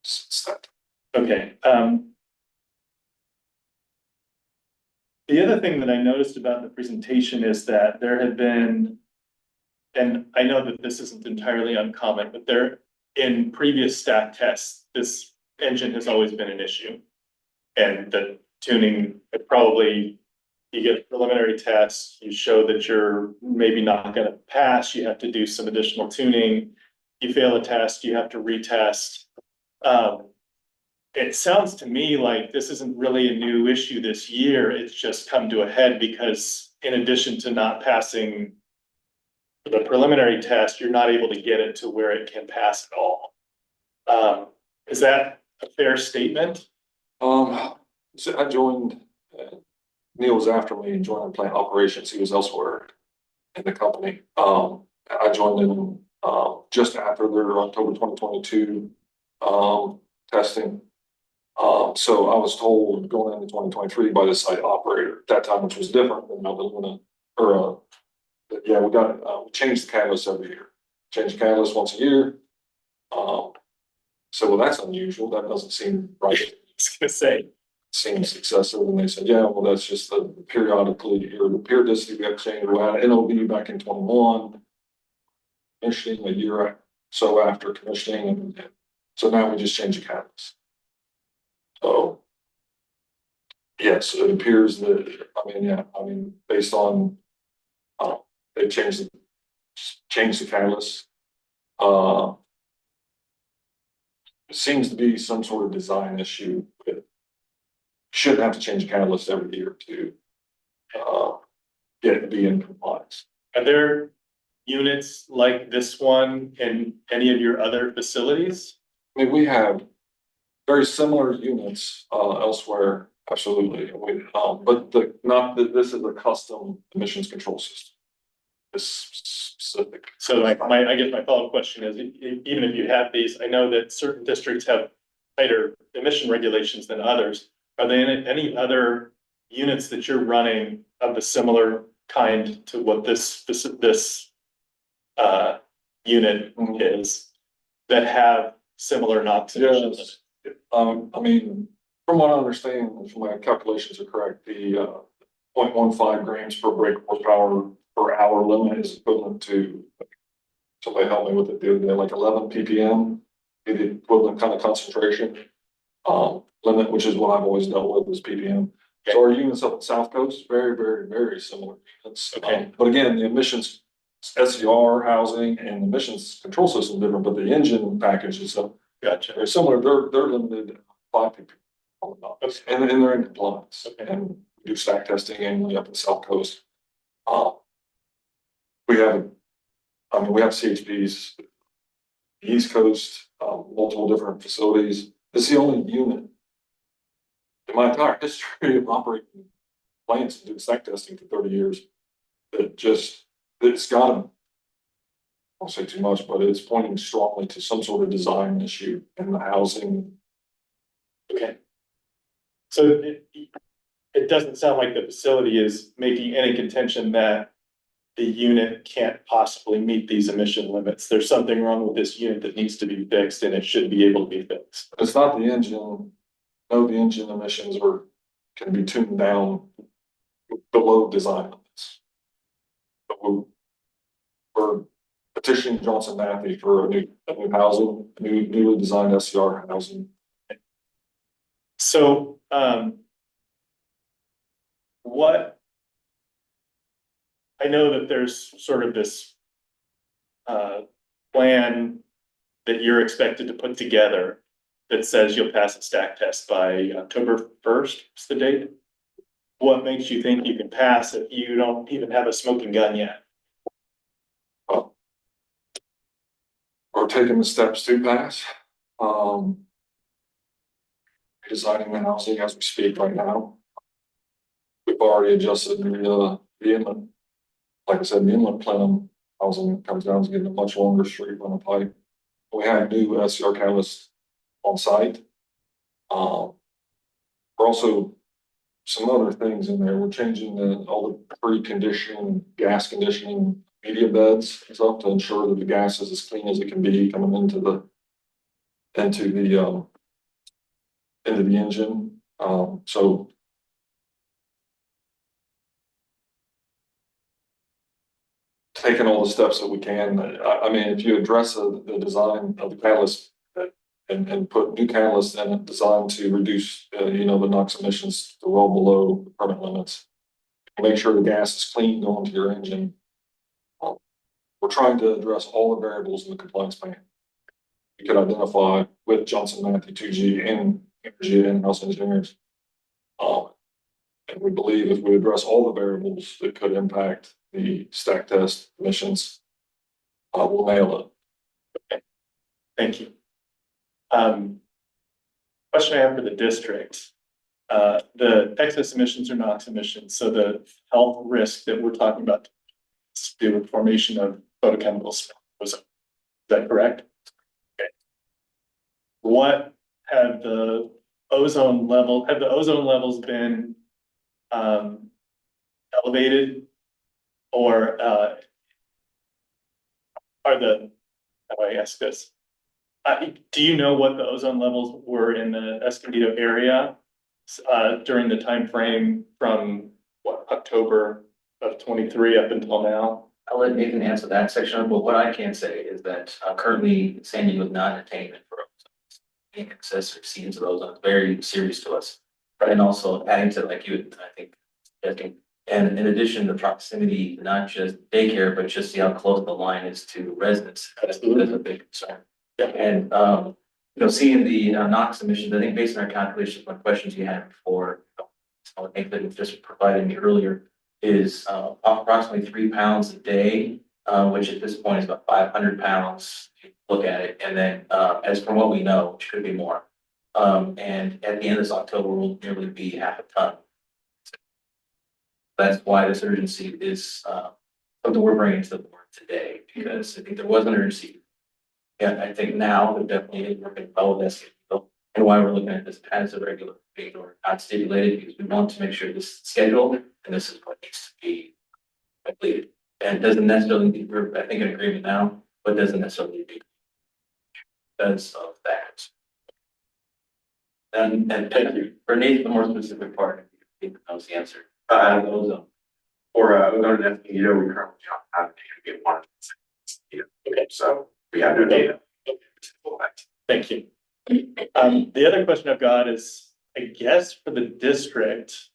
Speaker 10: Since that.
Speaker 9: Okay. The other thing that I noticed about the presentation is that there had been, and I know that this isn't entirely uncommon, but in previous stack tests, this engine has always been an issue. And the tuning, you get preliminary tests, you show that you're maybe not going to pass, you have to do some additional tuning. You fail a test, you have to retest. It sounds to me like this isn't really a new issue this year. It's just come to a head because in addition to not passing the preliminary test, you're not able to get it to where it can pass at all. Is that a fair statement?
Speaker 10: So I joined, Neil was after me and joined plant operations. He was elsewhere in the company. I joined them just after their October 2022 testing. So I was told going into 2023 by the site operator at that time, which was different than Abatement, yeah, we changed the catalyst every year. Change the catalyst once a year. So well, that's unusual. That doesn't seem right.
Speaker 9: I was gonna say.
Speaker 10: Seems excessive, and they said, yeah, well, that's just the periodically, or the periodicity we have to change. We had NOV back in 21, commissioning a year so after commissioning, and so now we just change the catalyst. So, yes, it appears that, based on, they changed the catalyst. It seems to be some sort of design issue. Shouldn't have to change the catalyst every year to get it to be in compliance.
Speaker 9: Are there units like this one in any of your other facilities?
Speaker 10: I mean, we have very similar units, elsewhere, absolutely. But this is a custom emissions control system. This specific.
Speaker 9: So like I guess my follow-up question is, even if you have these, I know that certain districts have tighter emission regulations than others. Are there any other units that you're running of the similar kind to what this unit is that have similar NOx emissions?
Speaker 10: Yes. I mean, from what I understand, if my calculations are correct, the 0.15 grams per brake horsepower per hour limit is equivalent to, somebody helped me with it the other day, like 11 ppm, the equivalent kind of concentration limit, which is what I've always dealt with is ppm. So our units up at South Coast, very, very, very similar units.
Speaker 9: Okay.
Speaker 10: But again, the emissions SCR housing and emissions control system different, but the engine package is
Speaker 9: Gotcha.
Speaker 10: very similar. They're limited 5 ppm.
Speaker 9: Okay.
Speaker 10: And they're in compliance.
Speaker 9: Okay.
Speaker 10: And we do stack testing annually up in the South Coast. We have CHPs, East Coast, multiple different facilities. It's the only unit in my entire history of operating plants and doing stack testing for 30 years that it's got I won't say too much, but it's pointing strongly to some sort of design issue in the housing.
Speaker 9: Okay. So it doesn't sound like the facility is making any contention that the unit can't possibly meet these emission limits. There's something wrong with this unit that needs to be fixed and it should be able to be fixed.
Speaker 10: It's not the engine. No, the engine emissions can be tuned down below design limits. But we're petitioning Johnson Matthey for a new housing, newly designed SCR housing.
Speaker 9: So, I know that there's sort of this plan that you're expected to put together that says you'll pass a stack test by October 1st, is the date. What makes you think you can pass if you don't even have a smoking gun yet?
Speaker 10: We're taking the steps to pass. Designing the housing as we speak right now. We've already adjusted the inlet. Like I said, the inlet plenum housing comes down to getting a much longer street on a pipe. We have new SCR catalysts on site. We're also some other things in there. We're changing all the preconditioning, gas conditioning media beds and stuff to ensure that the gas is as clean as it can be coming into the engine. So taking all the steps that we can. I mean, if you address the design of the catalyst and put new catalysts in it designed to reduce, the NOx emissions to well below the permit limits, make sure the gas is clean going to your engine. We're trying to address all the variables in the compliance plan. We could identify with Johnson Matthey 2G and energy and in-house engineers. And we believe if we address all the variables that could impact the stack test emissions, we'll nail it.
Speaker 9: Okay. Thank you. Question I have for the district. The excess emissions are NOx emissions, so the health risk that we're talking about is the formation of photochemicals. Is that correct? Okay. What have the ozone levels been elevated, or how do I ask this? Do you know what the ozone levels were in the Escondido area during the time frame from October of 23 up until now?
Speaker 11: I'll let Nathan answer that section, but what I can say is that currently San Diego is not attainment for ozone. Being excess or exceeds of ozone is very serious to us. And also adding to, like you, I think, suggesting, and in addition, the proximity, not just daycare, but just see how close the line is to residents. That's a big concern.
Speaker 9: Yeah.
Speaker 11: And, seeing the NOx emissions, I think based on our calculations, what questions you had before, I think that you just provided me earlier, is approximately 3 pounds a day which at this point is about 500 pounds. If you look at it, and then, as from what we know, which could be more. And at the end of this October, will nearly be half a ton. That's why this urgency is, something we're bringing to the board today, because I think there was an urgency. And I think now there definitely is working well with this, and why we're looking at this as a regular page or not stipulated, because we want to make sure this is scheduled, and this is what needs to be completed. And it doesn't necessarily need, we're, I think, in agreement now, but doesn't necessarily need to be because of that. And thank you. For Nate, the more specific part, I think that was the answer.
Speaker 2: For ozone and Escondido, we currently don't have data to get one. Okay, so we have no data.
Speaker 9: Thank you. The other question I've got is, I guess for the district,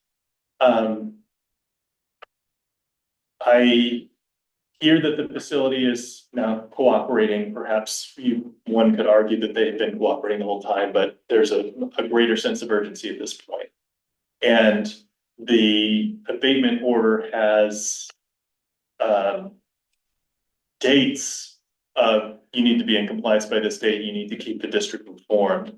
Speaker 9: I hear that the facility is now cooperating. Perhaps one could argue that they have been cooperating the whole time, but there's a greater sense of urgency at this point. And the abatement order has dates of you need to be in compliance by this date, you need to keep the district informed.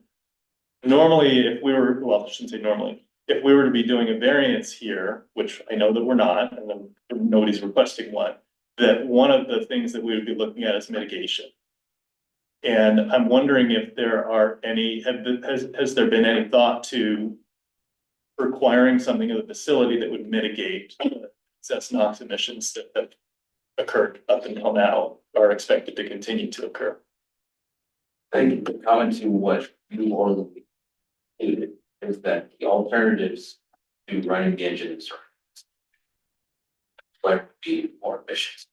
Speaker 9: Normally, if we were, well, I shouldn't say normally, if we were to be doing a variance here, which I know that we're not, and then nobody's requesting one, that one of the things that we would be looking at is mitigation. And I'm wondering if there are any, has there been any thought to requiring something of the facility that would mitigate excess NOx emissions that have occurred up until now are expected to continue to occur?
Speaker 11: I think the comment to what you already stated is that the alternatives to running the engines would be more efficient.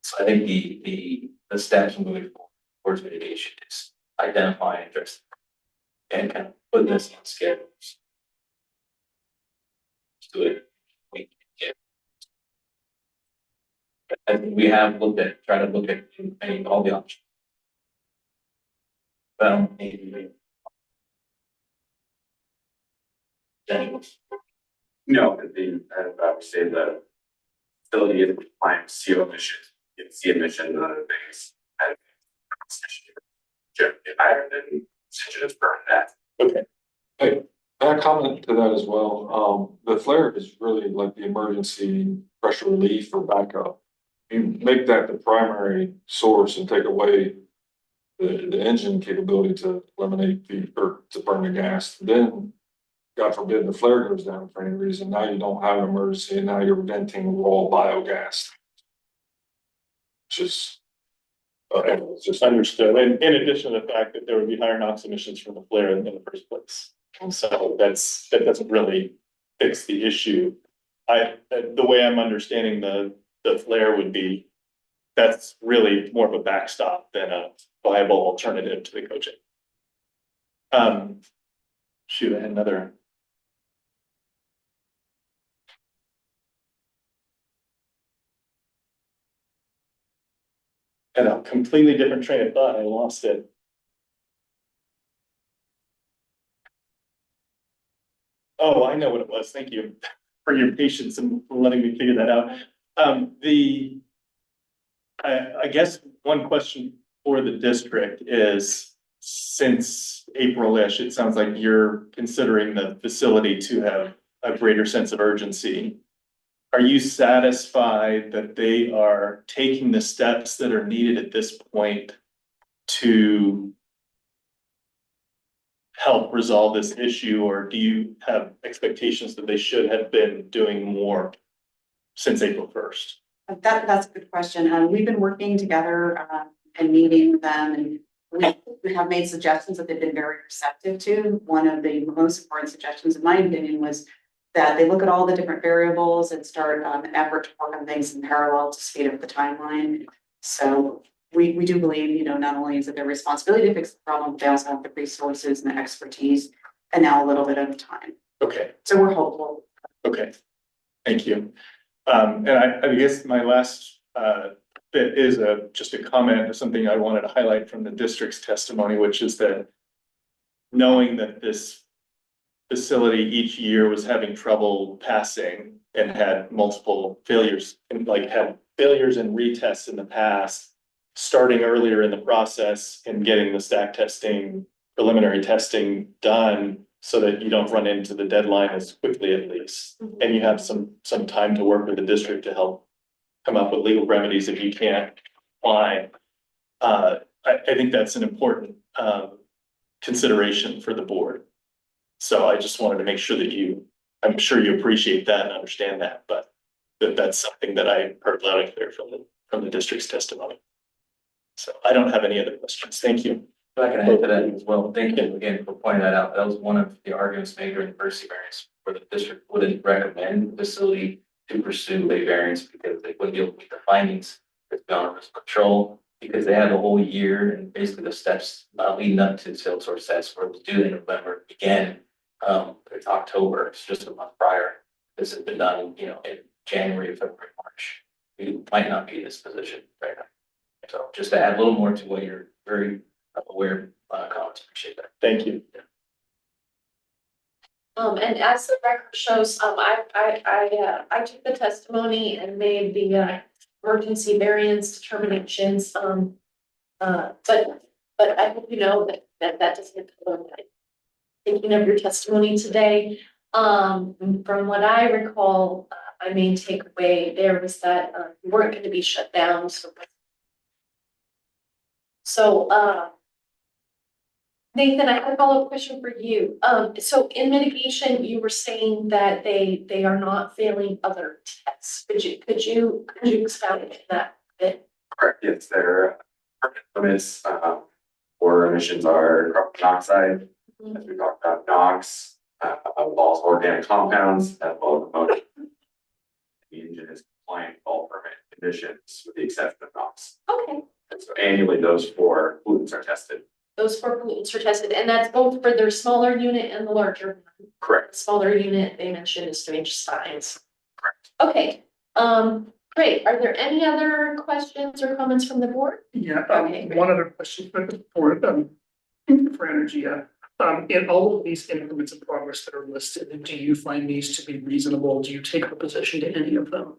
Speaker 11: So I think the steps moving forward towards mitigation is identify and address and kind of put this on schedules. Do it. And we have looked at, try to look at all the options. But
Speaker 2: No, I would say the facility is applying CO emissions, C emissions and other things. And generally higher than oxygen burn that.
Speaker 9: Okay.
Speaker 10: Hey, can I comment to that as well? The flare is really like the emergency pressure relief or backup. You make that the primary source and take away the engine capability to eliminate or to burn the gas. Then, God forbid, the flare goes down for any reason. Now you don't have an emergency, and now you're venting raw biogas. Just
Speaker 9: understood. And in addition to the fact that there would be higher NOx emissions from the flare in the first place. And so that doesn't really fix the issue. The way I'm understanding the flare would be, that's really more of a backstop than a viable alternative to the coaching. Shoot, I had another. And a completely different train of thought, I lost it. Oh, I know what it was. Thank you for your patience and letting me figure that out. I guess one question for the district is, since April-ish, it sounds like you're considering the facility to have a greater sense of urgency. Are you satisfied that they are taking the steps that are needed at this point to help resolve this issue, or do you have expectations that they should have been doing more since April 1st?
Speaker 8: That's a good question. We've been working together and meeting with them, and we have made suggestions that they've been very receptive to. One of the most important suggestions, in my opinion, was that they look at all the different variables and start an effort to work on things in parallel to speed up the timeline. So we do believe, not only is it their responsibility to fix the problem, but they also have the resources and the expertise, and now a little bit of time.
Speaker 9: Okay.
Speaker 8: So we're hopeful.
Speaker 9: Okay. Thank you. And I guess my last bit is just a comment of something I wanted to highlight from the district's testimony, which is that knowing that this facility each year was having trouble passing and had multiple failures and like had failures and retests in the past, starting earlier in the process and getting the stack testing, preliminary testing done so that you don't run into the deadline as quickly at least. And you have some time to work with the district to help come up with legal remedies if you can't apply. I think that's an important consideration for the board. So I just wanted to make sure that I'm sure you appreciate that and understand that, but that's something that I heard loud and clear from the district's testimony. So I don't have any other questions. Thank you.
Speaker 11: If I can add to that as well, thank you again for pointing that out. That was one of the arguments made during the diversity variance, where the district wouldn't recommend the facility to pursue a variance because they wouldn't be able to meet the findings that's beyond risk control, because they had a whole year and basically the steps leading up to sales source test were due in November began. It's October, it's just a month prior. This has been done, in January, February, March. We might not be in this position right now. So just to add a little more to what you're very aware comments, appreciate that.
Speaker 9: Thank you.
Speaker 6: And as the record shows, I took the testimony and made the emergency variance determinations. But I hope you know that doesn't come by thinking of your testimony today. From what I recall, my main takeaway there was that we weren't going to be shut down. So Nathan, I have a follow-up question for you. So in mitigation, you were saying that they are not failing other tests. Could you expound on that a bit?
Speaker 2: Correct, yes, their permit limits for emissions are carbon monoxide, as we talked about, NOx, also organic compounds, as well as ammonia. The engine is compliant with all permit conditions with the exception of NOx.
Speaker 6: Okay.
Speaker 2: And so annually, those 4 pollutants are tested.
Speaker 6: Those 4 pollutants are tested, and that's both for their smaller unit and the larger one.
Speaker 2: Correct.
Speaker 6: The smaller unit they mentioned is doing just science.
Speaker 2: Correct.
Speaker 6: Okay. Great. Are there any other questions or comments from the board?
Speaker 7: Yeah,
Speaker 6: Okay, great.
Speaker 7: one other question for energy. In all of these increments of progress that are listed, do you find these to be reasonable? Do you take opposition to any of them?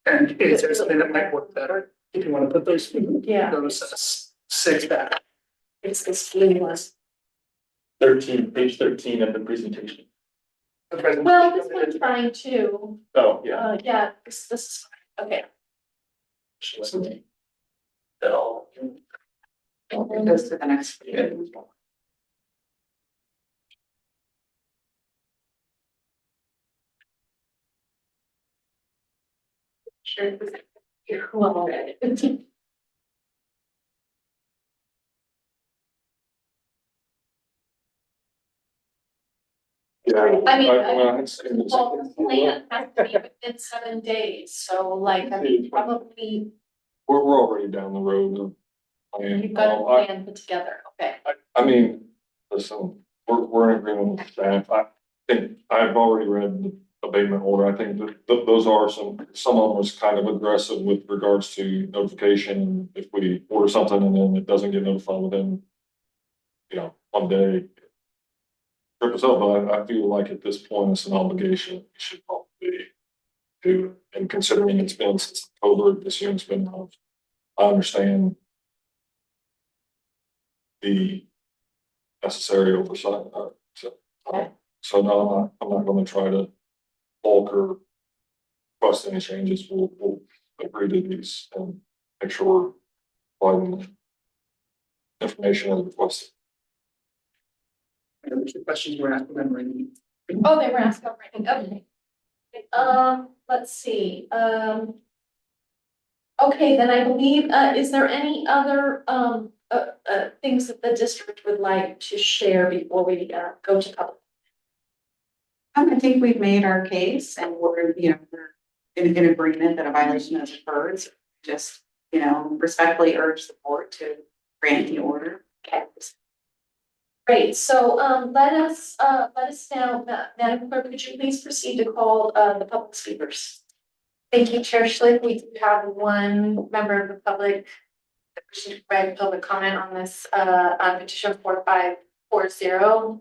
Speaker 7: And is there something that might work better? If you want to put those,
Speaker 6: Yeah.
Speaker 7: those 6 back.
Speaker 6: It's this blue one.
Speaker 9: 13, page 13 of the presentation.
Speaker 6: Well, this one's fine too.
Speaker 9: Oh, yeah.
Speaker 6: Yeah, this is fine. Okay.
Speaker 11: That all.
Speaker 8: It goes to the next.
Speaker 6: Sure. Well,
Speaker 10: Yeah.
Speaker 6: I mean,
Speaker 10: it's-
Speaker 6: well, the plan has to be within 7 days, so like, I mean, probably
Speaker 10: We're already down the road of.
Speaker 6: you've got a plan put together, okay.
Speaker 10: I mean, listen, we're in agreement with staff. I think I've already read the abatement order. I think that those are some of them was kind of aggressive with regards to notification. If we order something and then it doesn't get notified within, 1 day. Trip us up, but I feel like at this point, it's an obligation we should probably do. And considering it's been since October, this year it's been, I understand the necessary oversight. So no, I'm not gonna try to bulk or request any changes. We'll agree to these and make sure we're providing the information as requested.
Speaker 7: The questions were asked them, right?
Speaker 6: Oh, they were asked already, okay. Let's see, okay, then I believe, is there any other, things that the district would like to share before we, go to public?
Speaker 8: I think we've made our case and we're in agreement that a violation has occurred. So just, respectfully urge the board to grant the order.
Speaker 6: Okay. Great, so, let us now, Madam Clerk, could you please proceed to call, the public speakers?
Speaker 1: Thank you, Chair Schlick. We do have one member of the public that wishes to provide public comment on this, on petition 4540.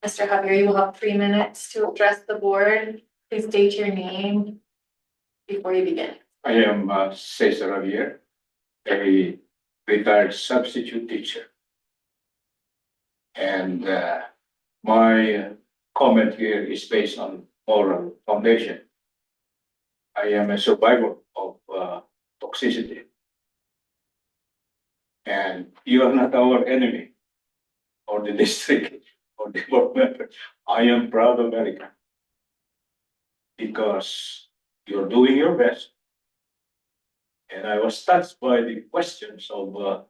Speaker 1: Mr. Javier, you will have 3 minutes to address the board. Please state your name before you begin.
Speaker 5: I am Cesar Javier, a retired substitute teacher. And my comment here is based on moral foundation. I am a survivor of toxicity. And you are not our enemy or the district or the board member. I am proud American because you're doing your best. And I was touched by the questions of,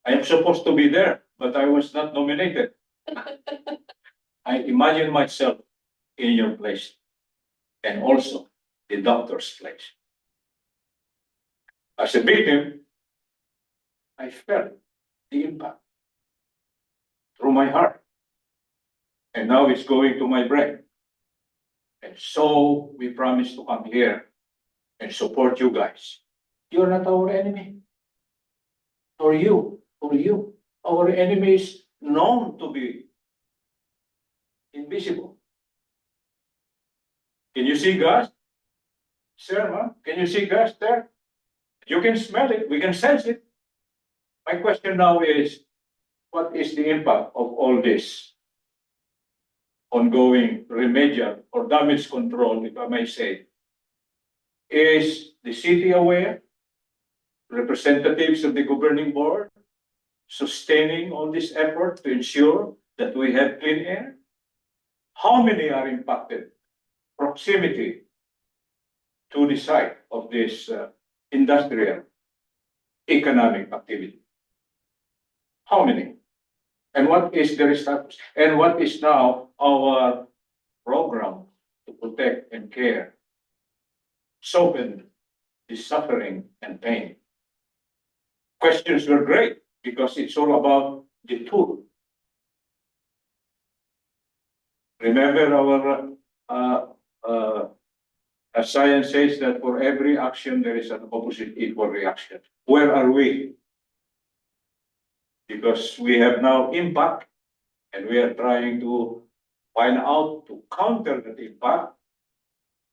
Speaker 5: I am supposed to be there, but I was not nominated. I imagine myself in your place and also the doctor's place. As a victim, I felt the impact through my heart. And now it's going to my brain. And so we promise to come here and support you guys. You're not our enemy. Or you. Our enemy is known to be invisible. Can you see gas? Sir, huh? Can you see gas there? You can smell it, we can sense it. My question now is, what is the impact of all this ongoing remedial or damage control, if I may say? Is the city aware? Representatives of the governing board sustaining all this effort to ensure that we have clean air? How many are impacted? Proximity to the site of this industrial economic activity. How many? And what is the status? And what is now our program to protect and care, soften the suffering and pain? Questions were great because it's all about the tool. Remember our science says that for every action there is an opposite equal reaction. Where are we? Because we have now impact and we are trying to find out to counter that impact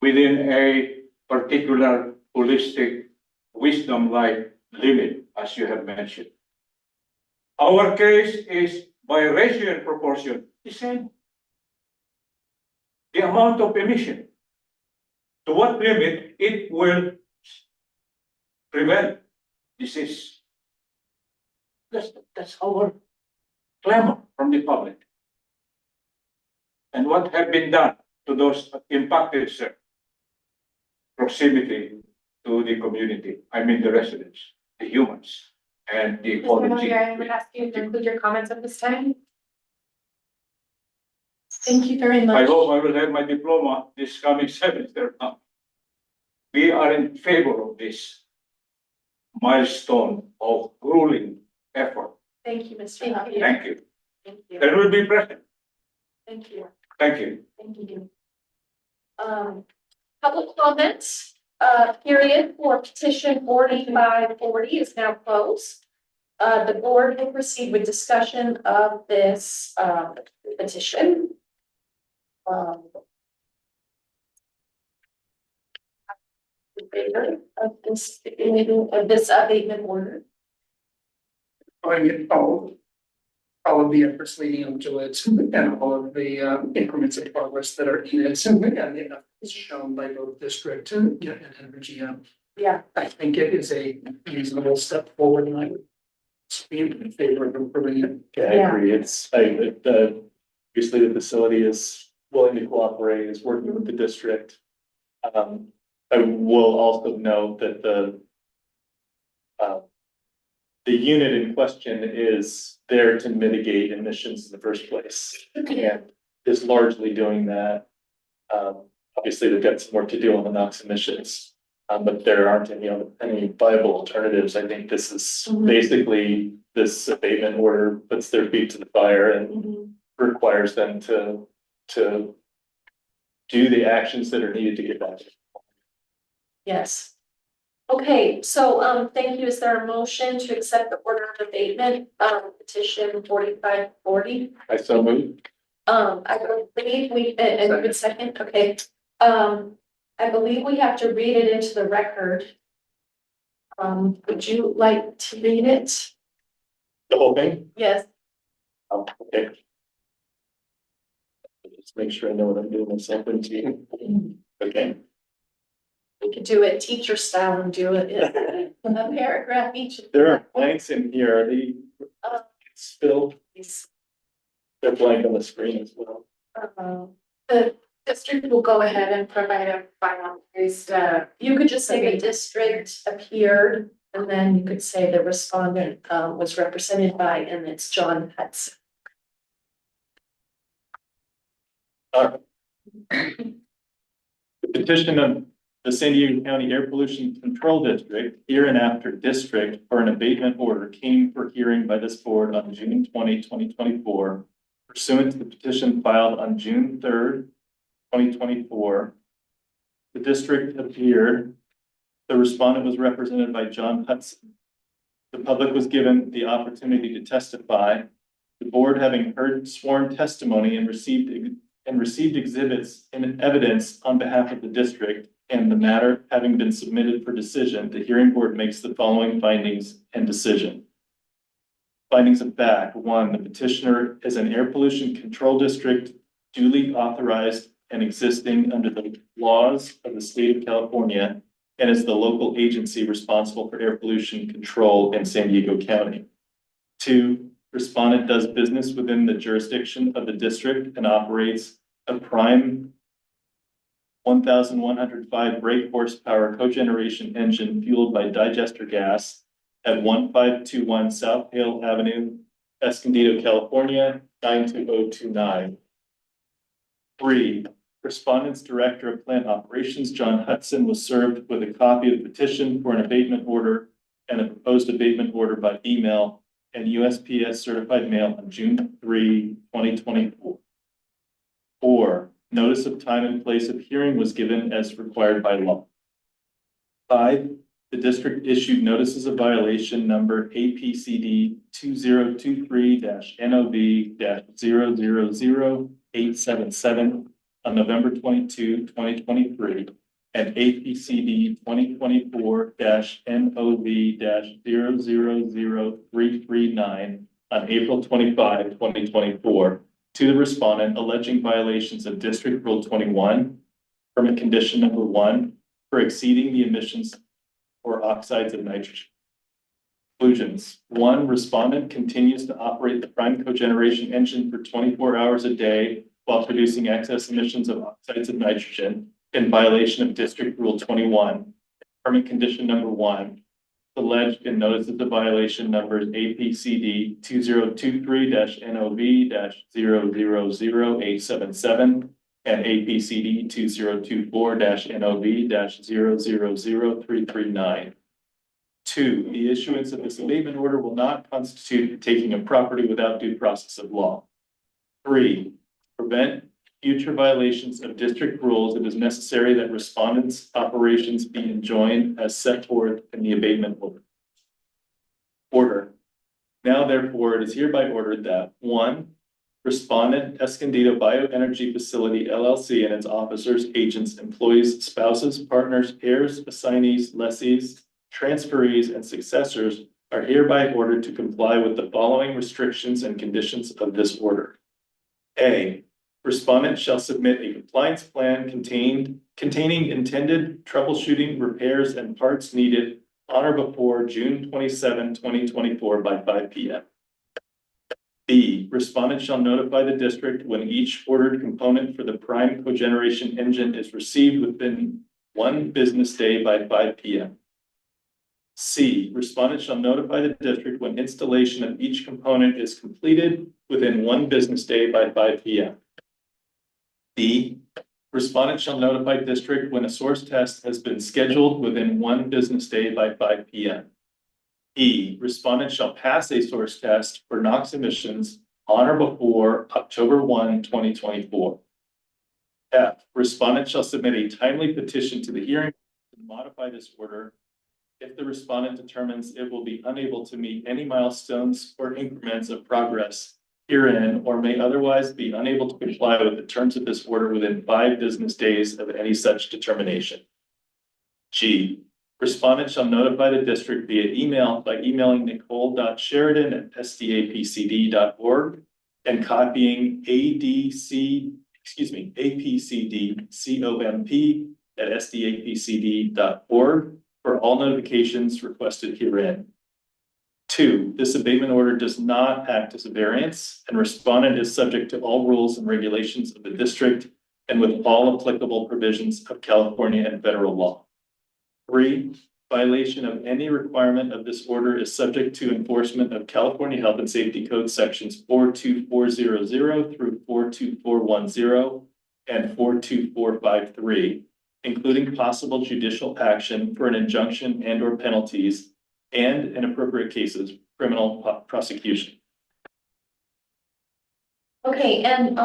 Speaker 5: within a particular holistic wisdom-like limit, as you have mentioned. Our case is by ratio and proportion the same. The amount of emission, to what limit it will prevent disease. That's our clamor from the public. And what have been done to those impacted, sir? Proximity to the community, I mean the residents, the humans, and the
Speaker 1: Mr.
Speaker 5: ecology.
Speaker 1: Javier, I would ask you to include your comments at this time. Thank you very much.
Speaker 5: I hope I will have my diploma this coming semester. We are in favor of this milestone of grueling effort.
Speaker 6: Thank you, Mr.
Speaker 1: Thank
Speaker 6: Javier.
Speaker 5: Thank you.
Speaker 6: Thank you.
Speaker 5: And will be present.
Speaker 6: Thank you.
Speaker 5: Thank you.
Speaker 6: Thank you. Public comments, period for petition 4540 is now closed. The board will proceed with discussion of this, petition. In favor of this abatement order.
Speaker 7: I mean, all of the efforts leading up to it and all of the increments of progress that are in it and the efforts shown by both district and energy.
Speaker 6: Yeah.
Speaker 7: I think it is a reasonable step forward and I would be in favor of improving it.
Speaker 9: Yeah, I agree. Obviously the facility is willing to cooperate, is working with the district. I will also note that the unit in question is there to mitigate emissions in the first place. And is largely doing that. Obviously, they've got some work to do on the NOx emissions. But there aren't any viable alternatives. I think this is basically this abatement order puts their feet to the fire and requires them to do the actions that are needed to get back.
Speaker 6: Yes. Okay, so, thank you. Is there a motion to accept the order of abatement, petition 4540?
Speaker 9: I so move.
Speaker 6: I believe and you would second, okay. I believe we have to read it into the record. Would you like to read it?
Speaker 9: The whole thing?
Speaker 6: Yes.
Speaker 9: Oh, okay. Just make sure I know what I'm doing myself into. Okay.
Speaker 6: We could do it teacher style and do it in a paragraph each.
Speaker 9: There are blanks in here. Are they spilled? They're blank on the screen as well.
Speaker 1: The district will go ahead and provide a final based,
Speaker 6: You could just say the district appeared, and then you could say the respondent, was represented by, and it's John Hudson.
Speaker 9: The petition of the San Diego County Air Pollution Control District, hereinafter district, for an abatement order came for hearing by this board on June 20, 2024, pursuant to the petition filed on June 3rd, 2024. The district appeared. The respondent was represented by John Hudson. The public was given the opportunity to testify. The board, having heard sworn testimony and received exhibits and evidence on behalf of the district, and the matter having been submitted for decision, the hearing board makes the following findings and decision. Findings of fact: 1, the petitioner is an air pollution control district duly authorized and existing under the laws of the state of California, and is the local agency responsible for air pollution control in San Diego County. 2, respondent does business within the jurisdiction of the district and operates a prime 1,105 brake horsepower cogeneration engine fueled by digester gas at 1521 South Hale Avenue, Escondido, California, 92029. 3, respondent's director of plant operations, John Hudson, was served with a copy of the petition for an abatement order and a proposed abatement order by email and USPS certified mail on June 3, 2024. 4, notice of time and place of hearing was given as required by law. 5, the district issued notices of violation number APCD 2023-NOV-000877 on November 22, 2023, and APCD 2024-NOV-000339 on April 25, 2024, to the respondent alleging violations of District Rule 21, permit condition number 1, for exceeding the emissions or oxides of nitrogen. Conclusions: 1, respondent continues to operate the prime cogeneration engine for 24 hours a day while producing excess emissions of oxides of nitrogen in violation of District Rule 21. Permit condition number 1, alleged in notices of violation numbers APCD 2023-NOV-000877 and APCD 2024-NOV-000339. 2, the issuance of this abatement order will not constitute taking of property without due process of law. 3, prevent future violations of district rules, it is necessary that respondents' operations be enjoined as set forth in the abatement order. Now, therefore, it is hereby ordered that 1, respondent Escondido Bioenergy Facility LLC and its officers, agents, employees, spouses, partners, heirs, assignees, lessees, transferees, and successors are hereby ordered to comply with the following restrictions and conditions of this order. A, respondent shall submit a compliance plan containing intended troubleshooting, repairs, and parts needed on or before June 27, 2024 by 5 p.m. B, respondent shall notify the district when each ordered component for the prime cogeneration engine is received within 1 business day by 5 p.m. C, respondent shall notify the district when installation of each component is completed within 1 business day by 5 p.m. D, respondent shall notify district when a source test has been scheduled within 1 business day by 5 p.m. E, respondent shall pass a source test for NOx emissions on or before October 1, 2024. F, respondent shall submit a timely petition to the hearing to modify this order if the respondent determines it will be unable to meet any milestones or increments of progress herein, or may otherwise be unable to comply with the terms of this order within 5 business days of any such determination. G, respondent shall notify the district via email by emailing nicole.sheridan@sdapcd.org and copying APCD@sdapcd.org for all notifications requested herein. 2, this abatement order does not act as a variance, and respondent is subject to all rules and regulations of the district and with all applicable provisions of California and federal law. 3, violation of any requirement of this order is subject to enforcement of California Health and Safety Code sections 42400 through 42410 and 42453, including possible judicial action for an injunction and or penalties and in appropriate cases, criminal prosecution.
Speaker 6: Okay, and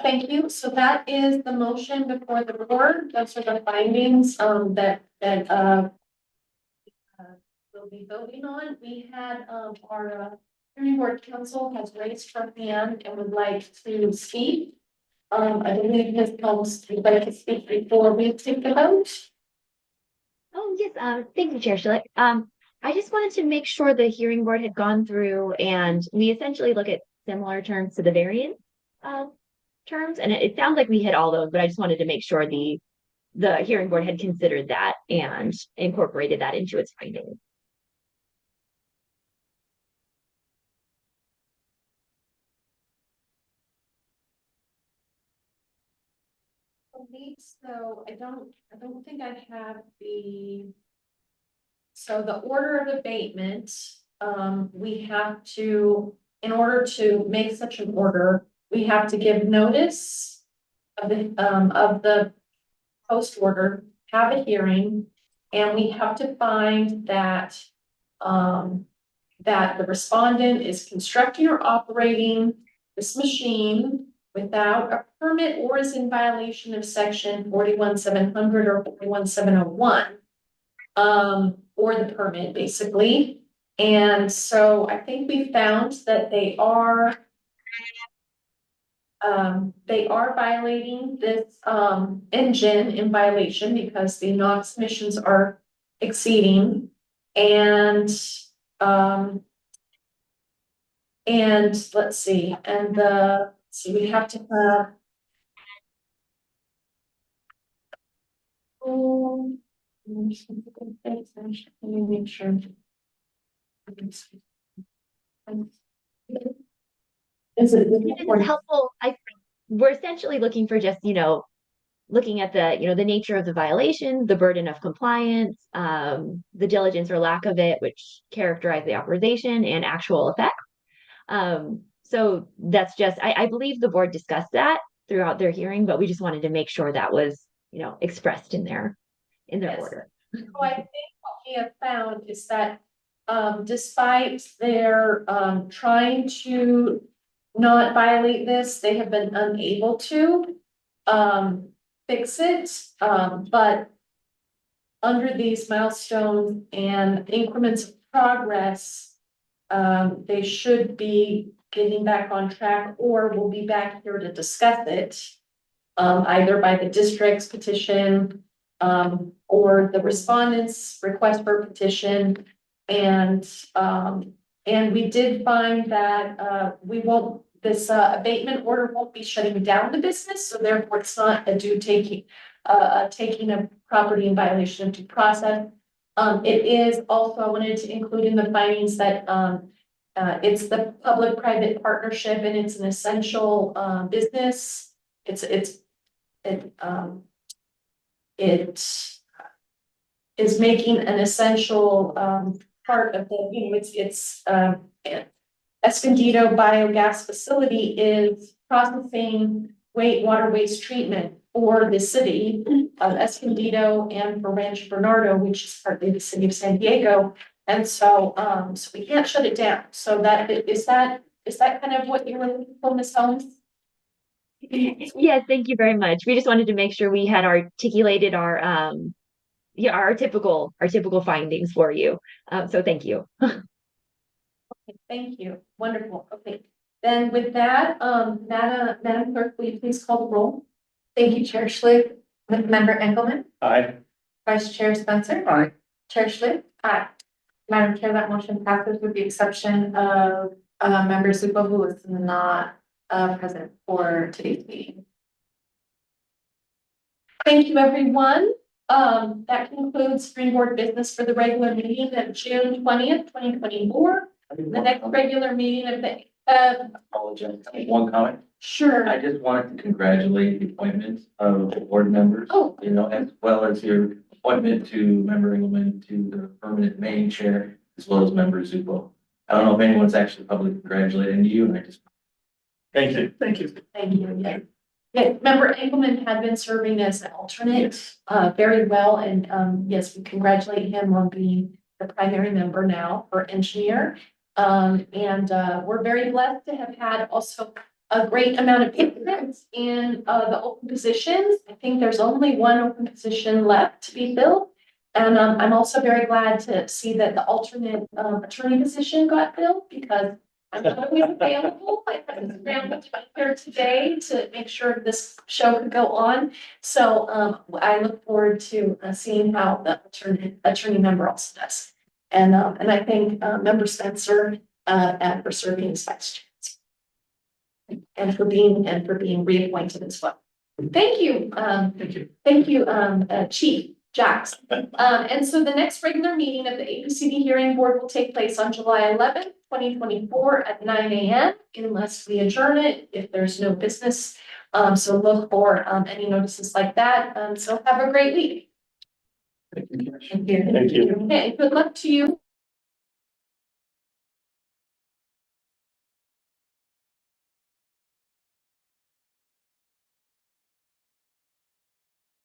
Speaker 6: thank you. So that is the motion before the board. Those are the findings that we'll be voting on. We had our hearing board counsel has raised her hand and would like to speak. I believe Ms. Combs would like to speak before we take the vote.
Speaker 3: Oh, yes, thank you, Chair Schilling. I just wanted to make sure the hearing board had gone through and we essentially look at similar terms to the variance terms, and it sounds like we hit all those, but I just wanted to make sure the hearing board had considered that and incorporated that into its findings.
Speaker 6: So I don't think I have so the order of abatement, we have to, in order to make such an order, we have to give notice of the post order, have a hearing, and we have to find that that the respondent is constructing or operating this machine without a permit or is in violation of section 41700 or 41701, or the permit basically. And so I think we found that they are violating this engine in violation because the NOx emissions are exceeding, and let's see, and we have to let me make sure. Is it
Speaker 3: This is helpful. We're essentially looking for just, looking at the nature of the violation, the burden of compliance, the diligence or lack of it, which characterize the authorization and actual effect. So that's just, I believe the board discussed that throughout their hearing, but we just wanted to make sure that was, expressed in their
Speaker 6: Yes.
Speaker 3: order.
Speaker 6: So I think what we have found is that despite their trying to not violate this, they have been unable to fix it. But under these milestones and increments of progress, they should be getting back on track, or we'll be back here to discuss it, either by the district's petition or the respondent's request for petition. And we did find that this abatement order won't be shutting down the business, so therefore it's not a taking a property in violation of due process. It is also, I wanted to include in the findings that it's the public-private partnership and it's an essential business. It is making an essential part of the, Escondido biogas facility is processing water waste treatment for the city of Escondido and for Rancho Bernardo, which is partly the city of San Diego. And so, so we can't shut it down. So is that kind of what you were looking for, Ms. Holmes?
Speaker 3: Yes, thank you very much. We just wanted to make sure we had articulated our yeah, our typical findings for you. So thank you.
Speaker 6: Thank you. Wonderful. Okay. Then with that, Madam Clerk, will you please call the roll?
Speaker 1: Thank you, Chair Schlick. Member Engelmann,
Speaker 9: Aye.
Speaker 1: Vice Chair Spencer.
Speaker 7: Aye.
Speaker 1: Chair Schlick. Aye. Madam Chair, that motion passes with the exception of Member Zupo, who is not present for today's meeting.
Speaker 6: Thank you, everyone. That concludes spring board business for the regular meeting of June 20th, 2024. The next regular meeting of the,
Speaker 11: Apologize. One comment.
Speaker 6: sure.
Speaker 11: I just wanted to congratulate the appointment of board members.
Speaker 6: Oh.
Speaker 11: You know, as well as your appointment to Member Engelmann to the permanent main chair, as well as Member Zupo. I don't know if anyone's actually publicly congratulating you, and I just.
Speaker 9: Thank you.
Speaker 7: Thank you.
Speaker 6: Thank you. Yeah. Yeah, Member Engelmann had been serving as an alternate, very well, and, yes, we congratulate him on being the primary member now for engineer. We're very blessed to have had also a great amount of interest in, the open positions. I think there's only one open position left to be filled. And, I'm also very glad to see that the alternate, attorney position got filled because I'm not always available. I had to scramble to be here today to make sure this show could go on. So I look forward to seeing how the attorney member also does. And I thank Member Spencer for serving as vice chair and for being reappointed as well. Thank you. Thank you, Chief Jax. And so the next regular meeting of the APCD hearing board will take place on July 11th, 2024 at 9 a.m. unless we adjourn it if there's no business. So look for any notices like that. So have a great week.
Speaker 9: Thank you.
Speaker 6: Thank you.
Speaker 9: Thank you.
Speaker 6: Okay, good luck to you.